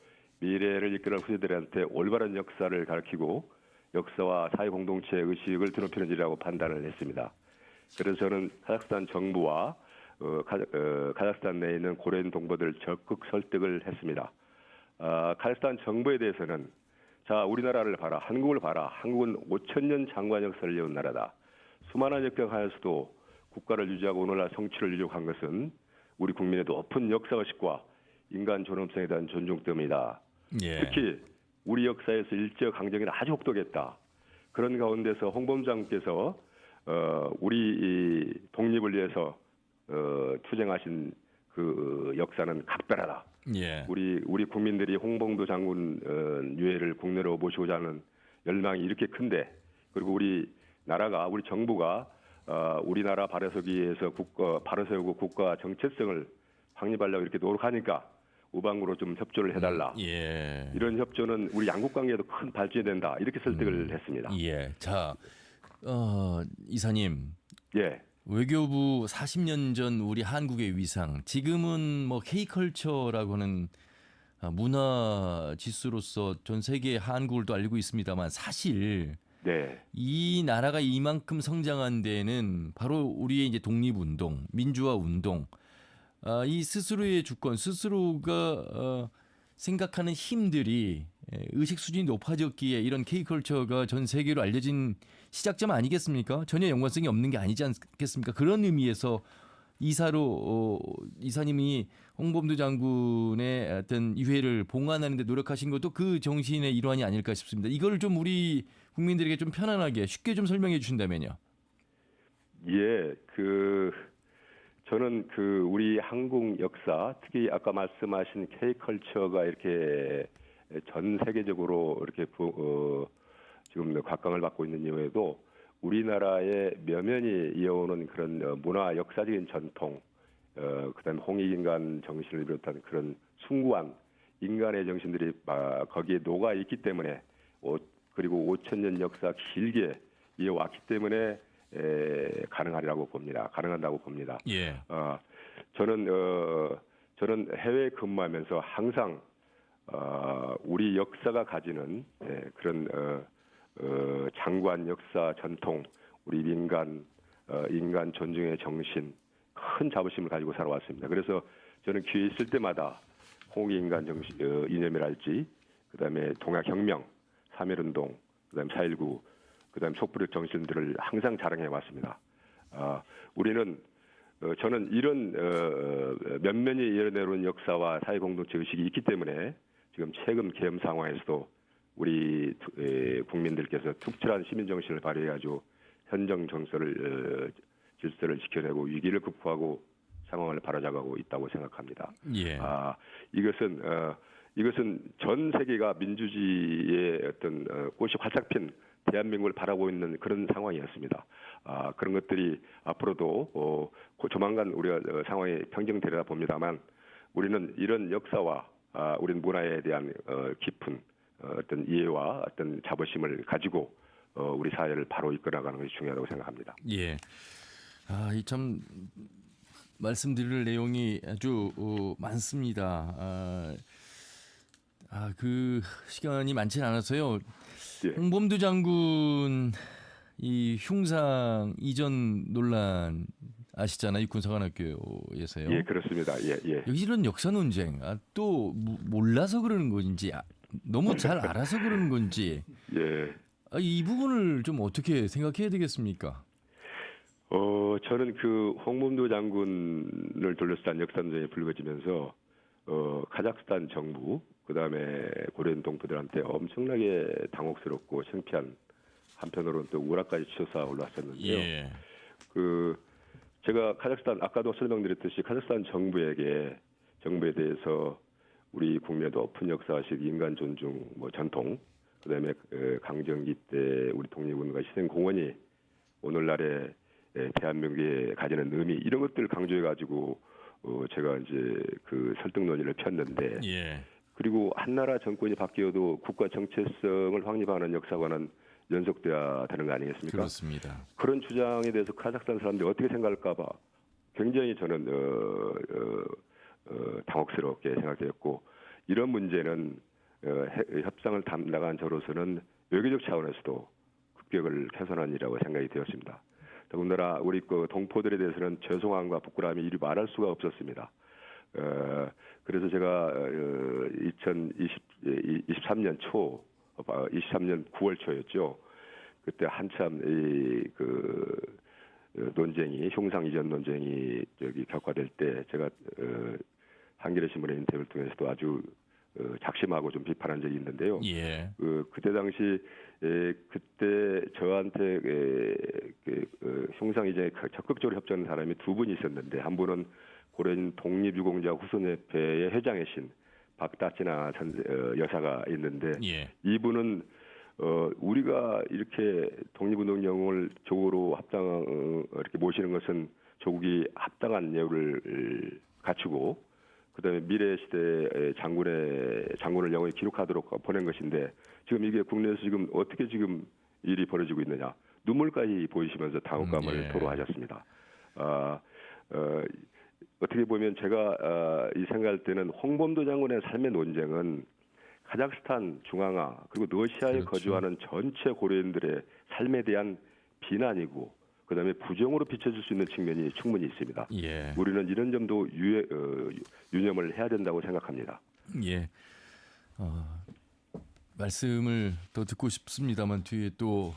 미래를 이끌어갈 후세들한테 올바른 역사를 가르치고 역사와 사회 공동체 의식을 드높이는 일이라고 판단을 했습니다. 그래서 저는 카자흐스탄 정부와 카자흐스탄 내에 있는 고려인 동포들을 적극 설득을 했습니다. 카자흐스탄 정부에 대해서는 자, 우리나라를 봐라, 한국을 봐라. 한국은 5,000년 장관 역사를 이어온 나라다. 수많은 역경하에서도 국가를 유지하고 오늘날 성취를 이룩한 것은 우리 국민의 높은 역사의식과 인간 존엄성에 대한 존중 때문이다. 예. 특히 우리 역사에서 일제 강점기는 아주 혹독했다. 그런 가운데서 홍범도 장군께서 우리 독립을 위해서 투쟁하신 그 역사는 각별하다. 예. 우리 국민들이 홍범도 장군 유해를 국내로 모시고자 하는 열망이 이렇게 큰데, 그리고 우리 정부가 우리나라 바로 세우기 위해서 바로 세우고 국가 정체성을 확립하려고 이렇게 노력하니까 우방으로 좀 협조를 해달라. 예. 이런 협조는 우리 양국 관계에도 큰 발전이 된다. 이렇게 설득을 했습니다. 예. 자, 이사님. 예. 외교부 40년 전 우리 한국의 위상, 지금은 뭐 K컬처라고 하는 문화 지수로서 전 세계 한국을 또 알고 있습니다만 사실 네. 이 나라가 이만큼 성장한 데에는 바로 우리의 이제 독립운동, 민주화 운동, 이 스스로의 주권, 스스로가 생각하는 힘들이 의식 수준이 높아졌기에 이런 K컬처가 전 세계로 알려진 시작점 아니겠습니까? 전혀 연관성이 없는 게 아니지 않겠습니까? 그런 의미에서 이사님이 홍범도 장군의 어떤 유해를 봉안하는 데 노력하신 것도 그 정신의 일환이 아닐까 싶습니다. 이걸 좀 우리 국민들에게 좀 편안하게 쉽게 좀 설명해 주신다면요. 예. 저는 우리 한국 역사, 특히 아까 말씀하신 K컬처가 이렇게 전 세계적으로 이렇게 지금 각광을 받고 있는 이유에도 우리나라의 면면이 이어오는 그런 문화 역사적인 전통, 그다음에 홍익인간 정신을 비롯한 그런 숭고한 인간의 정신들이 거기에 녹아 있기 때문에, 그리고 5,000년 역사 길게 이어왔기 때문에 가능한다고 봅니다. 예. 저는 해외 근무하면서 항상 우리 역사가 가지는 그런 장관 역사 전통, 우리 인간 존중의 정신, 큰 자부심을 가지고 살아왔습니다. 그래서 저는 기회 있을 때마다 홍익인간 정신 이념이랄지, 그다음에 동학혁명, 3.1운동, 그다음에 4.19, 그다음에 촛불의 정신들을 항상 자랑해 왔습니다. 저는 이런 면면이 이어내려온 역사와 사회 공동체 의식이 있기 때문에 지금 최근 계엄 상황에서도 우리 국민들께서 특출한 시민 정신을 발휘해가지고 현정 질서를 지켜내고 위기를 극복하고 상황을 바로잡아가고 있다고 생각합니다. 예. 이것은 전 세계가 민주주의의 어떤 꽃이 활짝 핀 대한민국을 바라보고 있는 그런 상황이었습니다. 그런 것들이 앞으로도 조만간 우리가 상황이 평정되리라 봅니다만, 우리는 이런 역사와 우리 문화에 대한 깊은 어떤 이해와 어떤 자부심을 가지고 우리 사회를 바로 이끌어가는 것이 중요하다고 생각합니다. 예. 이 참 말씀드릴 내용이 아주 많습니다. 그 시간이 많지는 않아서요. 예. 홍범도 장군 이 흉상 이전 논란 아시잖아요. 육군사관학교에서요. 예, 그렇습니다. 예, 예. 여기 이런 역사 논쟁 또 몰라서 그러는 건지 너무 잘 알아서 그러는 건지 예. 이 부분을 좀 어떻게 생각해야 되겠습니까? 저는 그 홍범도 장군을 둘러싼 역사 논쟁이 불거지면서 카자흐스탄 정부 그다음에 고려인 동포들한테 엄청나게 당혹스럽고 창피한 한편으로는 또 우라까지 치솟아 올랐었는데요. 예. 제가 카자흐스탄 아까도 설명드렸듯이 카자흐스탄 정부에 대해서 우리 국민의 높은 역사식, 인간 존중, 전통, 그다음에 강점기 때 우리 독립운동가 희생 공헌이 오늘날의 대한민국에 가지는 의미 이런 것들을 강조해 가지고 제가 이제 그 설득 논의를 폈는데 예. 그리고 한나라 정권이 바뀌어도 국가 정체성을 확립하는 역사관은 연속돼야 되는 거 아니겠습니까? 그렇습니다. 그런 주장에 대해서 카자흐스탄 사람들이 어떻게 생각할까봐 굉장히 저는 당혹스럽게 생각되었고 이런 문제는 협상을 담당한 저로서는 외교적 차원에서도 급격을 개선한이라고 생각이 되었습니다. 더군다나 우리 그 동포들에 대해서는 죄송함과 부끄러움이 이리 말할 수가 없었습니다. 그래서 제가 2023년 9월 초였죠. 그때 한참 논쟁이 흉상 이전 논쟁이 격화될 때 제가 한겨레 신문의 인터뷰를 통해서도 아주 작심하고 좀 비판한 적이 있는데요. 예. 그때 당시 그때 저한테 흉상 이전에 적극적으로 협조하는 사람이 두 분이 있었는데 한 분은 고려인 독립유공자 후손협회의 회장이신 박다진아 여사가 있는데 예. 이분은 우리가 이렇게 독립운동 영웅을 조국으로 이렇게 모시는 것은 조국이 합당한 예우를 갖추고 그다음에 미래 시대 장군을 영원히 기록하도록 보낸 것인데 지금 이게 국내에서 지금 어떻게 지금 일이 벌어지고 있느냐 눈물까지 보이시면서 당혹감을 예. 토로하셨습니다. 어떻게 보면 제가 이 생각할 때는 홍범도 장군의 삶의 논쟁은 카자흐스탄 중앙화 그리고 러시아에 그렇죠. 거주하는 전체 고려인들의 삶에 대한 비난이고 그다음에 부정으로 비춰질 수 있는 측면이 충분히 있습니다. 예. 우리는 이런 점도 유념을 해야 된다고 생각합니다. 예. 말씀을 더 듣고 싶습니다만 뒤에 또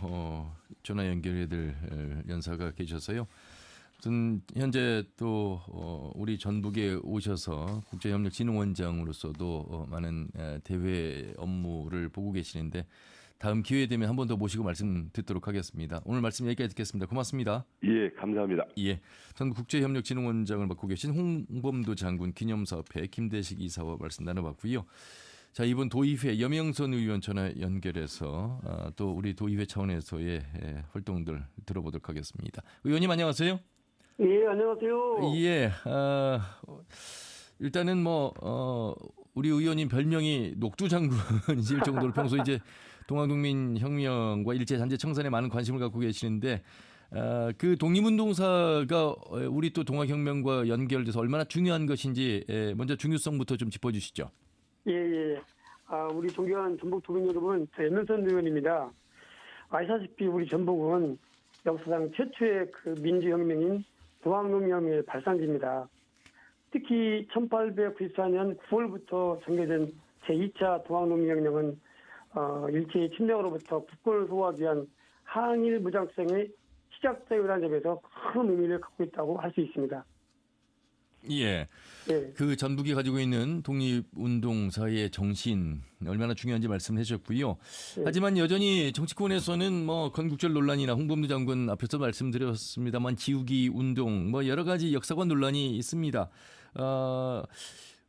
전화 연결해드릴 연사가 계셔서요. 현재 또 우리 전북에 오셔서 국제협력진흥원장으로서도 많은 대외 업무를 보고 계시는데 다음 기회 되면 한 번 더 모시고 말씀 듣도록 하겠습니다. 오늘 말씀 여기까지 듣겠습니다. 고맙습니다. 예, 감사합니다. 예, 전국 국제협력진흥원장을 맡고 계신 홍범도 장군 기념사업회 김대식 이사와 말씀 나눠봤고요. 자, 이번 도의회 염영선 의원 전화 연결해서 또 우리 도의회 차원에서의 활동들 들어보도록 하겠습니다. 의원님 안녕하세요. 예, 안녕하세요. 예, 일단은 우리 의원님 별명이 녹두장군이실 정도로 평소 이제 동아국민혁명과 일제잔재 청산에 많은 관심을 갖고 계시는데 그 독립운동사가 우리 또 동아혁명과 연결돼서 얼마나 중요한 것인지 먼저 중요성부터 좀 짚어주시죠. 예. 우리 존경하는 전북 도민 여러분, 저 염영선 의원입니다. 아시다시피 우리 전북은 역사상 최초의 그 민주혁명인 동아혁명의 발상지입니다. 특히 1894년 9월부터 전개된 제2차 동아혁명은 일제의 침략으로부터 국권을 소화하기 위한 항일 무장성의 시작점이라는 점에서 큰 의미를 갖고 있다고 할 수 있습니다. 예. 예. 그 전북이 가지고 있는 독립운동사의 정신 얼마나 중요한지 말씀해 주셨고요. 예. 하지만 여전히 정치권에서는 건국절 논란이나 홍범도 장군 앞에서 말씀드렸습니다만 지우기 운동 여러 가지 역사관 논란이 있습니다.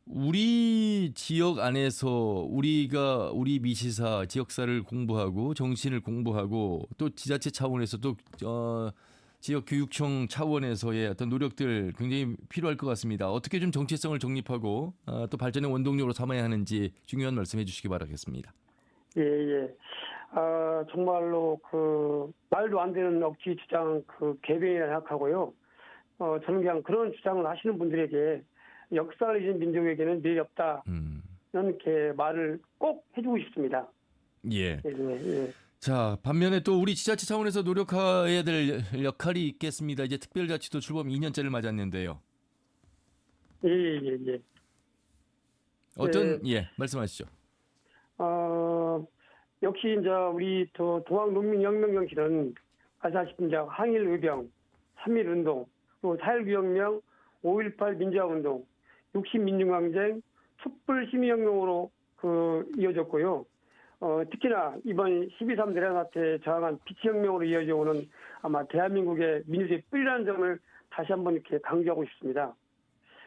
우리 지역 안에서 우리가 우리 미시사 지역사를 공부하고 정신을 공부하고 또 지자체 차원에서도 지역 교육청 차원에서의 어떤 노력들 굉장히 필요할 것 같습니다. 어떻게 좀 정체성을 정립하고 또 발전의 원동력으로 삼아야 하는지 중요한 말씀해 주시기 바라겠습니다. 예. 정말로 그 말도 안 되는 억지 주장 그 개변이라 생각하고요. 저는 그냥 그런 주장을 하시는 분들에게 역사를 잊은 민족에게는 미래가 없다. 이렇게 말을 꼭 해주고 싶습니다. 예. 예. 자, 반면에 또 우리 지자체 차원에서 노력해야 될 역할이 있겠습니다. 이제 특별자치도 출범 2년째를 맞았는데요. 예. 어떤 말씀하시죠. 역시 이제 우리 동학농민혁명정치는 아시다시피 이제 항일의병, 3.1운동, 또 4.19혁명, 5.18 민주화운동, 60민중항쟁, 촛불시민혁명으로 이어졌고요. 특히나 이번 12.3 내란 사태에 저항한 비치혁명으로 이어져 오는 아마 대한민국의 민주주의 뿌리라는 점을 다시 한번 이렇게 강조하고 싶습니다.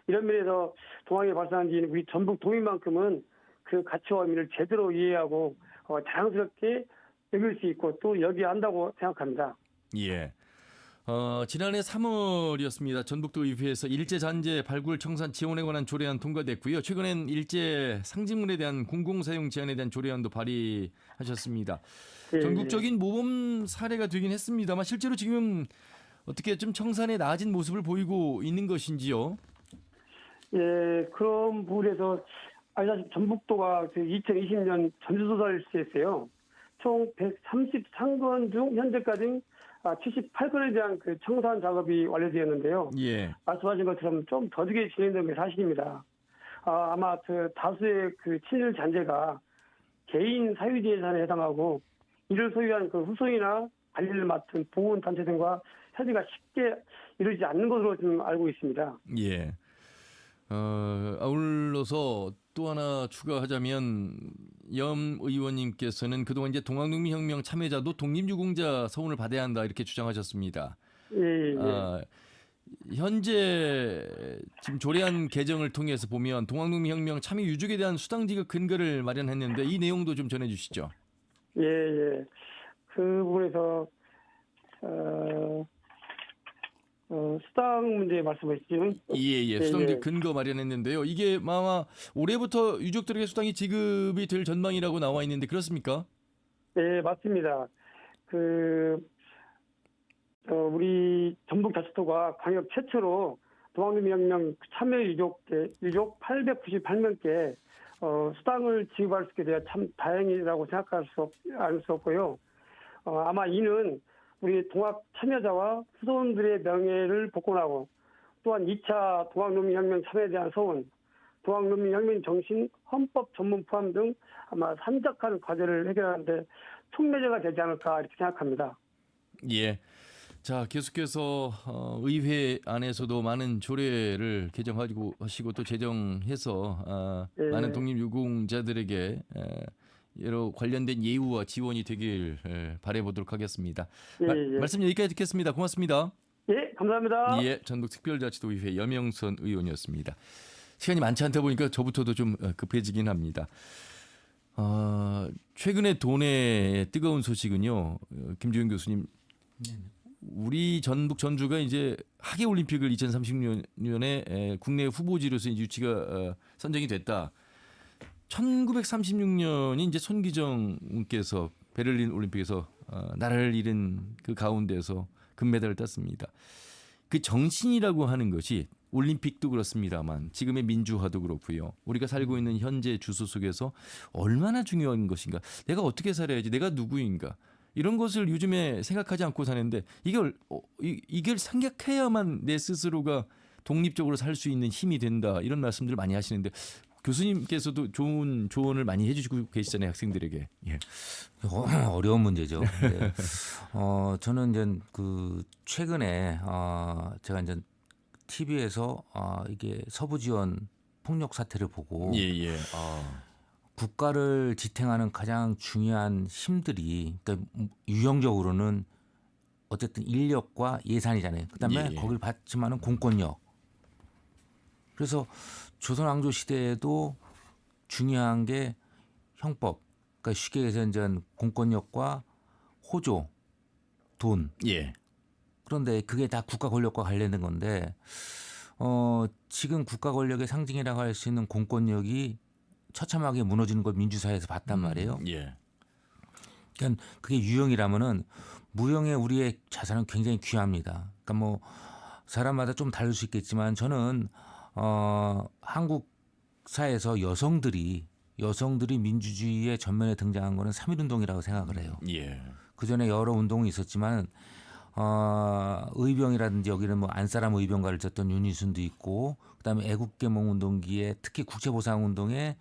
이런 면에서 동학이 발생한 지인 우리 전북 도민만큼은 그 가치와 의미를 제대로 이해하고 자랑스럽게 여길 수 있고 또 여기야 한다고 생각합니다. 예. 지난해 3월이었습니다. 전북도의회에서 일제잔재 발굴 청산 지원에 관한 조례안 통과됐고요. 최근엔 일제 상징물에 대한 공공사용 제한에 대한 조례안도 발의하셨습니다. 예, 전국적인 모범 사례가 되긴 했습니다만 실제로 지금 어떻게 좀 청산에 나아진 모습을 보이고 있는 것인지요? 예, 그런 부분에서 아시다시피 전북도가 2020년 전수조사를 실시했어요. 총 133건 중 현재까지 78건에 대한 그 청산 작업이 완료되었는데요. 예. 말씀하신 것처럼 좀 더디게 진행된 게 사실입니다. 아마 다수의 그 친일 잔재가 개인 사유재산에 해당하고 이를 소유한 그 후손이나 관리를 맡은 보훈단체 등과 협의가 쉽게 이루어지지 않는 것으로 지금 알고 있습니다. 예. 아울러서 또 하나 추가하자면 염 의원님께서는 그동안 이제 동학농민혁명 참여자도 독립유공자 서훈을 받아야 한다 이렇게 주장하셨습니다. 예. 현재 지금 조례안 개정을 통해서 보면 동학농민혁명 참여 유족에 대한 수당지급 근거를 마련했는데 이 내용도 좀 전해주시죠. 예. 그 부분에서 수당 문제 말씀하시죠? 예. 수당지급 근거 마련했는데요. 이게 아마 올해부터 유족들에게 수당이 지급이 될 전망이라고 나와 있는데 그렇습니까? 네, 맞습니다. 우리 전북자치도가 광역 최초로 동학농민혁명 참여 유족 898명께 수당을 지급할 수 있게 되어 참 다행이라고 생각할 수 없고요. 아마 이는 우리 동학 참여자와 후손들의 명예를 복원하고 또한 2차 동학농민혁명 참여에 대한 서원, 동학농민혁명 정신, 헌법 전문 포함 등 아마 산적한 과제를 해결하는 데 촉매제가 되지 않을까 이렇게 생각합니다. 예. 자, 계속해서 의회 안에서도 많은 조례를 개정하고 하시고 또 제정해서 많은 독립유공자들에게 여러 관련된 예우와 지원이 되길 바라보도록 하겠습니다. 말씀 여기까지 듣겠습니다. 고맙습니다. 예, 감사합니다. 예, 전북특별자치도의회 염영선 의원이었습니다. 시간이 많지 않다 보니까 저부터도 좀 급해지긴 합니다. 최근에 도내 뜨거운 소식은요, 김주영 교수님. 우리 전북 전주가 이제 하계 올림픽을 2030년에 국내 후보지로서 유치가 선정이 됐다. 1936년이 이제 손기정께서 베를린 올림픽에서 나라를 잃은 그 가운데서 금메달을 땄습니다. 그 정신이라고 하는 것이 올림픽도 그렇습니다만 지금의 민주화도 그렇고요. 우리가 살고 있는 현재 주소 속에서 얼마나 중요한 것인가. 내가 어떻게 살아야지. 내가 누구인가. 이런 것을 요즘에 생각하지 않고 사는데 이걸 생각해야만 내 스스로가 독립적으로 살 수 있는 힘이 된다. 이런 말씀들을 많이 하시는데 교수님께서도 좋은 조언을 많이 해주시고 계시잖아요. 학생들에게. 예. 어려운 문제죠. 네. 저는 이제 최근에 제가 이제 TV에서 이게 서부 지원 폭력 사태를 보고 국가를 지탱하는 가장 중요한 힘들이 그러니까 유형적으로는 어쨌든 인력과 예산이잖아요. 그다음에 거기를 받지만은 공권력. 그래서 조선 왕조 시대에도 중요한 게 형법. 그러니까 쉽게 얘기해서 이제 공권력과 호조, 돈. 그런데 그게 다 국가 권력과 관련된 건데 지금 국가 권력의 상징이라고 할 수 있는 공권력이 처참하게 무너지는 걸 민주사회에서 봤단 말이에요. 그러니까 그게 유형이라면은 무형의 우리의 자산은 굉장히 귀합니다. 그러니까 뭐 사람마다 좀 다를 수 있겠지만 저는 한국 사회에서 여성들이 여성들이 민주주의의 전면에 등장한 거는 3.1운동이라고 생각을 해요. 예. 그 전에 여러 운동이 있었지만 의병이라든지 여기는 뭐 안사람 의병가를 쳤던 윤희순도 있고 그다음에 애국개몽운동기에 특히 국채보상운동에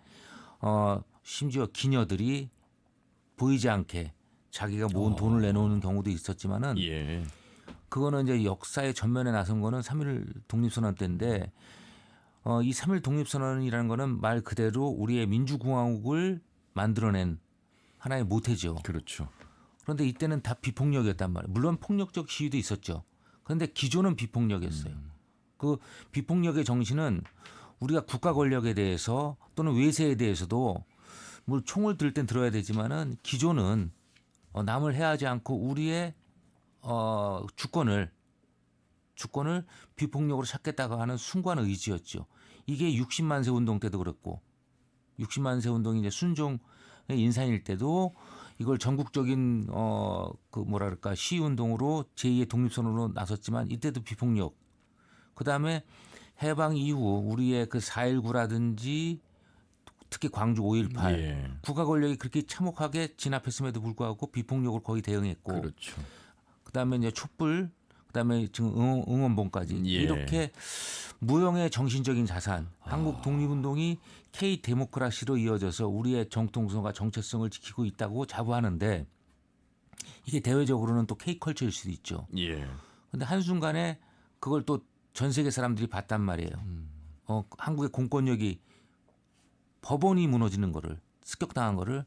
심지어 기녀들이 보이지 않게 자기가 모은 돈을 내놓는 경우도 있었지만은 예. 그거는 이제 역사의 전면에 나선 거는 3.1 독립선언 때인데 이 3.1 독립선언이라는 거는 말 그대로 우리의 민주공화국을 만들어낸 하나의 모태죠. 그렇죠. 그런데 이때는 다 비폭력이었단 말이에요. 물론 폭력적 시위도 있었죠. 그런데 기조는 비폭력이었어요. 그 비폭력의 정신은 우리가 국가 권력에 대해서 또는 외세에 대해서도 뭐 총을 들 땐 들어야 되지만은 기조는 남을 해하지 않고 우리의 주권을 비폭력으로 찾겠다고 하는 숭고한 의지였죠. 이게 60만 세 운동 때도 그랬고 60만 세 운동이 이제 순종의 인산일 때도 이걸 전국적인 그 뭐랄까 시위 운동으로 제2의 독립선언으로 나섰지만 이때도 비폭력. 그다음에 해방 이후 우리의 그 4.19라든지 특히 광주 5.18 예. 국가 권력이 그렇게 참혹하게 진압했음에도 불구하고 비폭력으로 거의 대응했고 그렇죠. 그다음에 이제 촛불 그다음에 지금 응원봉까지 예. 이렇게 무형의 정신적인 자산 한국 독립운동이 K 데모크라시로 이어져서 우리의 정통성과 정체성을 지키고 있다고 자부하는데 이게 대외적으로는 또 K 컬처일 수도 있죠. 예. 근데 한순간에 그걸 또 전 세계 사람들이 봤단 말이에요. 한국의 공권력이 법원이 무너지는 거를 습격당한 거를.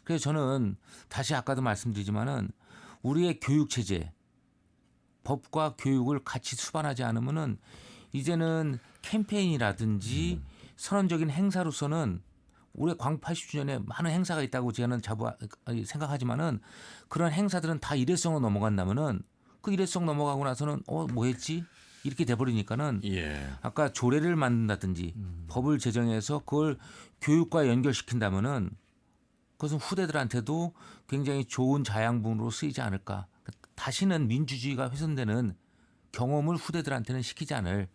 그래서 저는 다시 아까도 말씀드리지만은 우리의 교육 체제 법과 교육을 같이 수반하지 않으면은 이제는 캠페인이라든지 선언적인 행사로서는 올해 광복 80주년에 많은 행사가 있다고 저는 생각하지만은 그런 행사들은 다 일회성으로 넘어간다면은 그 일회성 넘어가고 나서는 뭐 했지? 이렇게 돼버리니까는 예. 아까 조례를 만든다든지 법을 제정해서 그걸 교육과 연결시킨다면은 그것은 후대들한테도 굉장히 좋은 자양분으로 쓰이지 않을까. 다시는 민주주의가 훼손되는 경험을 후대들한테는 시키지 않을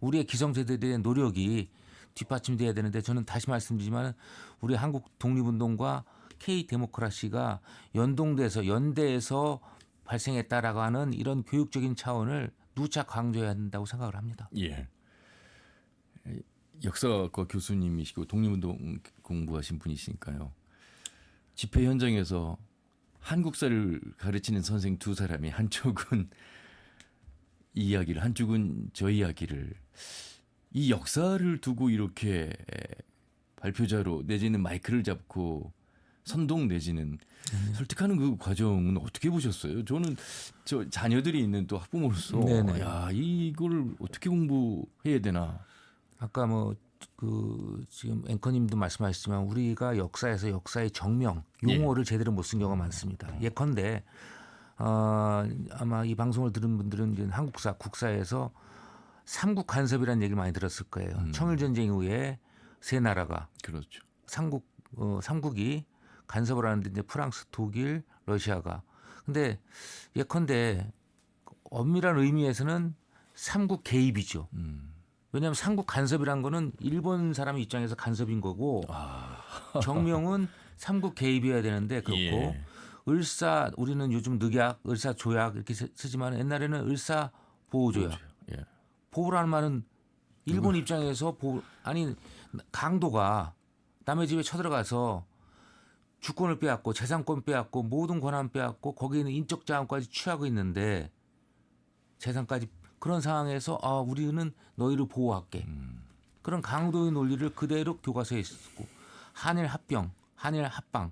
우리의 기성세대들의 노력이 뒷받침돼야 되는데 저는 다시 말씀드리지만 우리 한국 독립운동과 K 데모크라시가 연대해서 발생했다라고 하는 이런 교육적인 차원을 누차 강조해야 한다고 생각을 합니다. 예. 역사과 교수님이시고 독립운동 공부하신 분이시니까요. 집회 현장에서 한국사를 가르치는 선생 두 사람이 한쪽은 이 이야기를 한쪽은 저 이야기를 이 역사를 두고 이렇게 발표자로 내지는 마이크를 잡고 선동 내지는 설득하는 그 과정은 어떻게 보셨어요? 저는 저 자녀들이 있는 또 학부모로서 네네. 야 이걸 어떻게 공부해야 되나? 아까 뭐 그 지금 앵커님도 말씀하셨지만 우리가 역사에서 역사의 정명 용어를 제대로 못 쓴 경우가 많습니다. 예컨대 아마 이 방송을 들은 분들은 이제 한국사 국사에서 삼국 간섭이라는 얘기를 많이 들었을 거예요. 청일전쟁 이후에 세 나라가 그렇죠. 삼국이 간섭을 하는데 이제 프랑스, 독일, 러시아가. 근데 예컨대 엄밀한 의미에서는 삼국 개입이죠. 왜냐하면 삼국 간섭이란 거는 일본 사람 입장에서 간섭인 거고 정명은 삼국 개입이어야 되는데 그렇고 예. 을사 우리는 요즘 늑약, 을사조약 이렇게 쓰지만 옛날에는 을사보호조약. 예. 보호라는 말은 일본 입장에서 아니 강도가 남의 집에 쳐들어가서 주권을 빼앗고 재산권 빼앗고 모든 권한 빼앗고 거기에 있는 인적 자원까지 취하고 있는데 재산까지 그런 상황에서 우리는 너희를 보호할게. 그런 강도의 논리를 그대로 교과서에 쓰고 한일 합병, 한일 합방.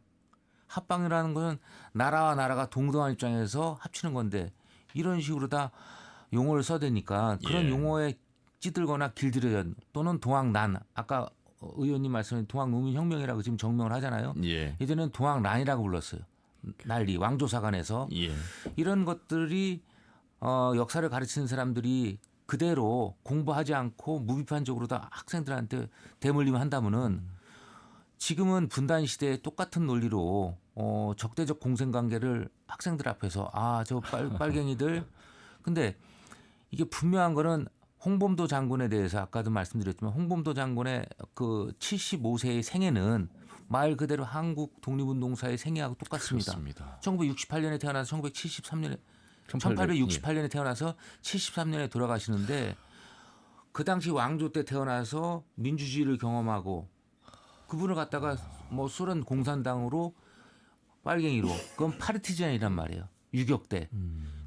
합방이라는 것은 나라와 나라가 동등한 입장에서 합치는 건데 이런 식으로 다 용어를 써대니까 그런 예. 용어에 찌들거나 길들여진 또는 동학난 아까 의원님 말씀하신 동학농민혁명이라고 지금 정명을 하잖아요. 예. 예전에는 동학난이라고 불렀어요. 난리 왕조사관에서 예. 이런 것들이 역사를 가르치는 사람들이 그대로 공부하지 않고 무비판적으로 다 학생들한테 대물림을 한다면은 지금은 분단 시대에 똑같은 논리로 적대적 공생관계를 학생들 앞에서 저 빨갱이들 근데 이게 분명한 거는 홍범도 장군에 대해서 아까도 말씀드렸지만 홍범도 장군의 그 75세의 생애는 말 그대로 한국 독립운동사의 생애하고 똑같습니다. 그렇습니다. 1968년에 태어나서 1868년에 태어나서 73년에 돌아가시는데 그 당시 왕조 때 태어나서 민주주의를 경험하고 그분을 갖다가 뭐 소련 공산당으로 빨갱이로 그건 파르티잔이란 말이에요. 유격대.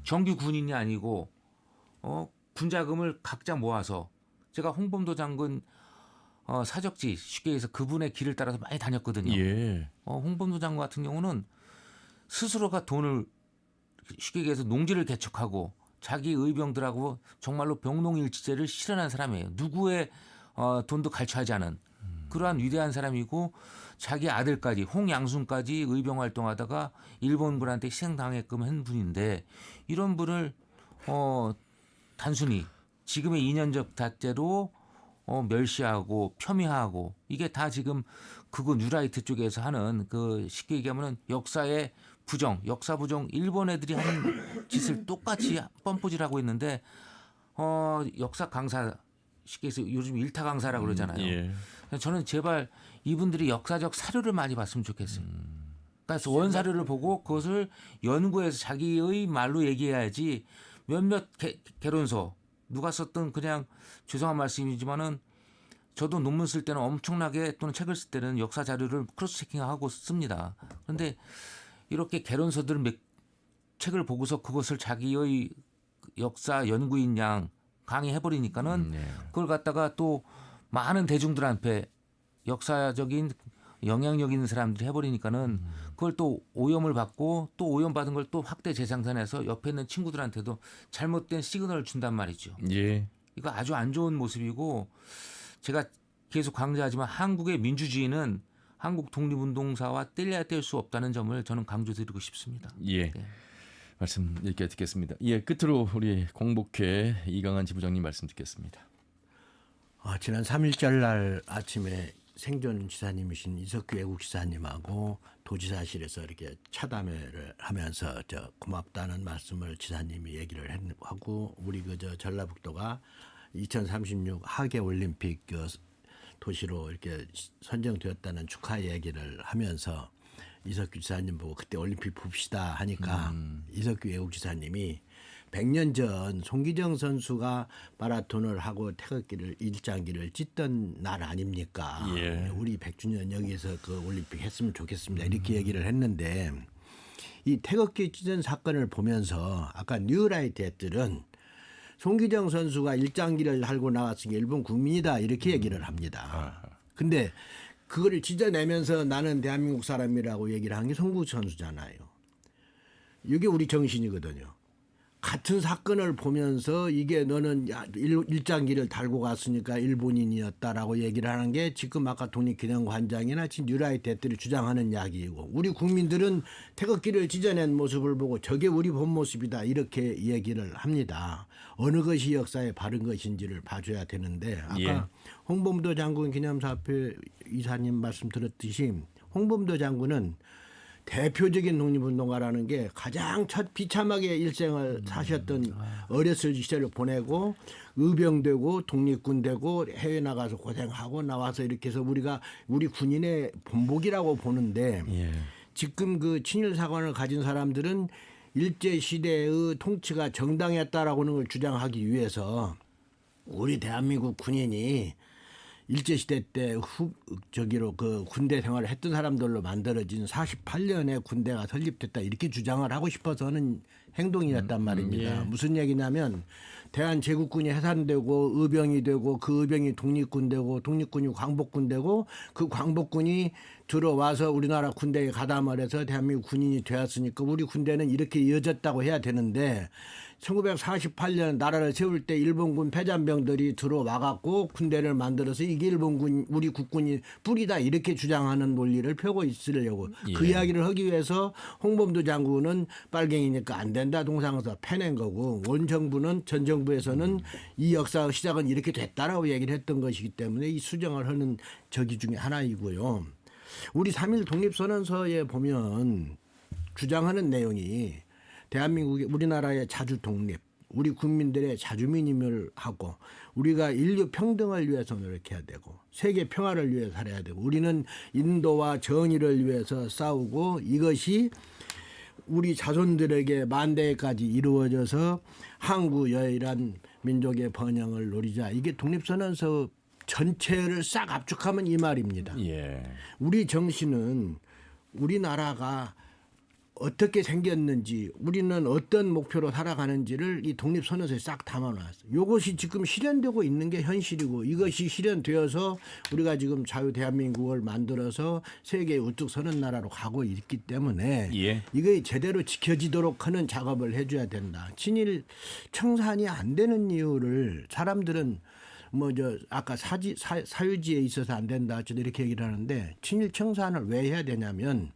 정규 군인이 아니고 군자금을 각자 모아서 제가 홍범도 장군 사적지 쉽게 해서 그분의 길을 따라서 많이 다녔거든요. 예. 홍범도 장군 같은 경우는 스스로가 돈을 쉽게 얘기해서 농지를 개척하고 자기 의병들하고 정말로 병농일치제를 실현한 사람이에요. 누구의 돈도 갈취하지 않은 그러한 위대한 사람이고 자기 아들까지 홍양순까지 의병 활동하다가 일본군한테 희생당했끔 한 분인데 이런 분을 단순히 지금의 이념적 잣대로 멸시하고 폄훼하고 이게 다 지금 그거 뉴라이트 쪽에서 하는 그 쉽게 얘기하면은 역사의 부정, 역사 부정 일본 애들이 하는 짓을 똑같이 뻔뿌질하고 있는데 역사 강사 쉽게 해서 요즘 일타 강사라고 그러잖아요. 예. 저는 제발 이분들이 역사적 사료를 많이 봤으면 좋겠어요. 그러니까 원 사료를 보고 그것을 연구해서 자기의 말로 얘기해야지 몇몇 개론서 누가 썼던 그냥 죄송한 말씀이지만은 저도 논문 쓸 때는 엄청나게 또는 책을 쓸 때는 역사 자료를 크로스 체킹하고 씁니다. 그런데 이렇게 개론서들 책을 보고서 그것을 자기의 역사 연구인 양 강의해버리니까는 그걸 갖다가 또 많은 대중들한테 역사적인 영향력 있는 사람들이 해버리니까는 그걸 또 오염을 받고 또 오염받은 걸 또 확대 재생산해서 옆에 있는 친구들한테도 잘못된 시그널을 준단 말이죠. 예. 이거 아주 안 좋은 모습이고 제가 계속 강조하지만 한국의 민주주의는 한국 독립운동사와 뗄래야 뗄 수 없다는 점을 저는 강조드리고 싶습니다. 예. 네. 말씀 이렇게 듣겠습니다. 예, 끝으로 우리 공복회 이강한 지부장님 말씀 듣겠습니다. 지난 3일절 날 아침에 생존 지사님이신 이석규 애국지사님하고 도지사실에서 이렇게 차담회를 하면서 고맙다는 말씀을 지사님이 얘기를 하고 우리 전라북도가 2036 하계 올림픽 도시로 이렇게 선정되었다는 축하 얘기를 하면서 이석규 지사님 보고 그때 올림픽 봅시다 하니까 이석규 애국지사님이 100년 전 송기정 선수가 마라톤을 하고 태극기를 일장기를 찢던 날 아닙니까? 예. 우리 100주년 여기서 그 올림픽 했으면 좋겠습니다. 이렇게 얘기를 했는데 이 태극기 찢은 사건을 보면서 아까 뉴라이트 햇들은 송기정 선수가 일장기를 달고 나왔으니 일본 국민이다 이렇게 얘기를 합니다. 근데 그거를 찢어내면서 나는 대한민국 사람이라고 얘기를 한 게 송구 선수잖아요. 이게 우리 정신이거든요. 같은 사건을 보면서 이게 너는 일장기를 달고 갔으니까 일본인이었다라고 얘기를 하는 게 지금 아까 독립기념관장이나 지금 뉴라이트 햇들이 주장하는 이야기이고 우리 국민들은 태극기를 찢어낸 모습을 보고 저게 우리 본 모습이다 이렇게 얘기를 합니다. 어느 것이 역사에 바른 것인지를 봐줘야 되는데 아까 예. 홍범도 장군 기념사업회 이사님 말씀 들었듯이 홍범도 장군은 대표적인 독립운동가라는 게 가장 첫 비참하게 일생을 사셨던 어렸을 시절을 보내고 의병되고 독립군 되고 해외 나가서 고생하고 나와서 이렇게 해서 우리 군인의 본보기라고 보는데 예. 지금 그 친일 사관을 가진 사람들은 일제 시대의 통치가 정당했다라고 하는 걸 주장하기 위해서 우리 대한민국 군인이 일제시대 때 그 군대 생활을 했던 사람들로 만들어진 48년에 군대가 설립됐다 이렇게 주장을 하고 싶어서 하는 행동이었단 말입니다. 예. 무슨 얘기냐면 대한제국군이 해산되고 의병이 되고 그 의병이 독립군 되고 독립군이 광복군 되고 그 광복군이 들어와서 우리나라 군대에 가담을 해서 대한민국 군인이 되었으니까 우리 군대는 이렇게 이어졌다고 해야 되는데 1948년 나라를 세울 때 일본군 패잔병들이 들어와갖고 군대를 만들어서 이게 일본군 우리 국군이 뿌리다 이렇게 주장하는 논리를 펴고 있으려고 그 예. 이야기를 하기 위해서 홍범도 장군은 빨갱이니까 안 된다 동상에서 패낸 거고 원 정부는 전 정부에서는 이 역사 시작은 이렇게 됐다라고 얘기를 했던 것이기 때문에 이 수정을 하는 저기 중에 하나이고요. 우리 3.1 독립선언서에 보면 주장하는 내용이 대한민국이 우리나라의 자주 독립, 우리 국민들의 자주민임을 하고 우리가 인류 평등을 위해서 노력해야 되고 세계 평화를 위해 살아야 되고 우리는 인도와 정의를 위해서 싸우고 이것이 우리 자손들에게 만대까지 이루어져서 항구여일한 민족의 번영을 노리자. 이게 독립선언서 전체를 싹 압축하면 이 말입니다. 예. 우리 정신은 우리나라가 어떻게 생겼는지 우리는 어떤 목표로 살아가는지를 이 독립선언서에 싹 담아놨어요. 이것이 지금 실현되고 있는 게 현실이고 이것이 실현되어서 우리가 지금 자유 대한민국을 만들어서 세계의 우뚝 서는 나라로 가고 있기 때문에 예. 이게 제대로 지켜지도록 하는 작업을 해줘야 된다. 친일 청산이 안 되는 이유를 사람들은 아까 사유지에 있어서 안 된다 저도 이렇게 얘기를 하는데 친일 청산을 왜 해야 되냐면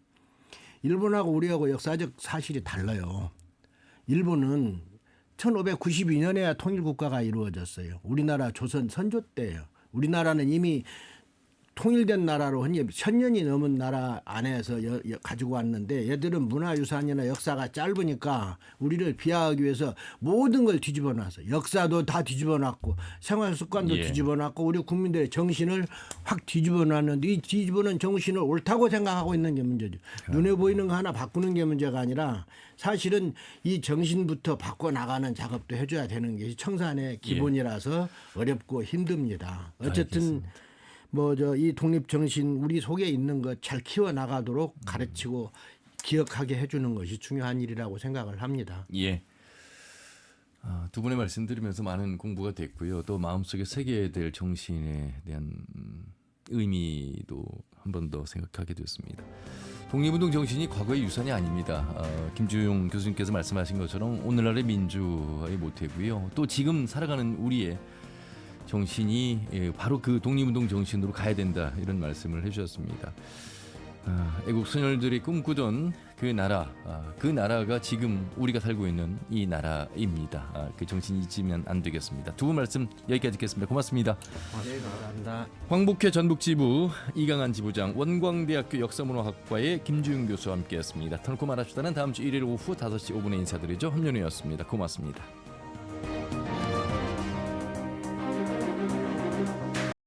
일본하고 우리하고 역사적 사실이 달라요. 일본은 1592년에야 통일국가가 이루어졌어요. 우리나라 조선 선조 때예요. 우리나라는 이미 통일된 나라로 흔히 1000년이 넘은 나라 안에서 가지고 왔는데 얘들은 문화유산이나 역사가 짧으니까 우리를 비하하기 위해서 모든 걸 뒤집어 놨어요. 역사도 다 뒤집어 놨고 생활습관도 뒤집어 놨고 우리 국민들의 정신을 확 뒤집어 놨는데 이 뒤집어 놓은 정신을 옳다고 생각하고 있는 게 문제죠. 눈에 보이는 거 하나 바꾸는 게 문제가 아니라 사실은 이 정신부터 바꿔나가는 작업도 해줘야 되는 게 청산의 기본이라서 어렵고 힘듭니다. 어쨌든 알겠습니다. 이 독립 정신 우리 속에 있는 것 잘 키워 나가도록 가르치고 기억하게 해주는 것이 중요한 일이라고 생각을 합니다. 예. 두 분의 말씀 들으면서 많은 공부가 됐고요. 또 마음속에 새겨야 될 정신에 대한 의미도 한 번 더 생각하게 됐습니다. 독립운동 정신이 과거의 유산이 아닙니다. 김주용 교수님께서 말씀하신 것처럼 오늘날의 민주화의 모태고요. 또 지금 살아가는 우리의 정신이 바로 그 독립운동 정신으로 가야 된다 이런 말씀을 해주셨습니다. 애국 소녀들이 꿈꾸던 그 나라, 그 나라가 지금 우리가 살고 있는 이 나라입니다. 그 정신 잊으면 안 되겠습니다. 두 분 말씀 여기까지 듣겠습니다. 고맙습니다. 네, 감사합니다. 황복회 전북지부 이강한 지부장, 원광대학교 역사문화학과의 김주용 교수와 함께했습니다. 털고 말합시다는 다음 주 일요일 오후 5시 5분에 인사드리죠. 함연우였습니다. 고맙습니다.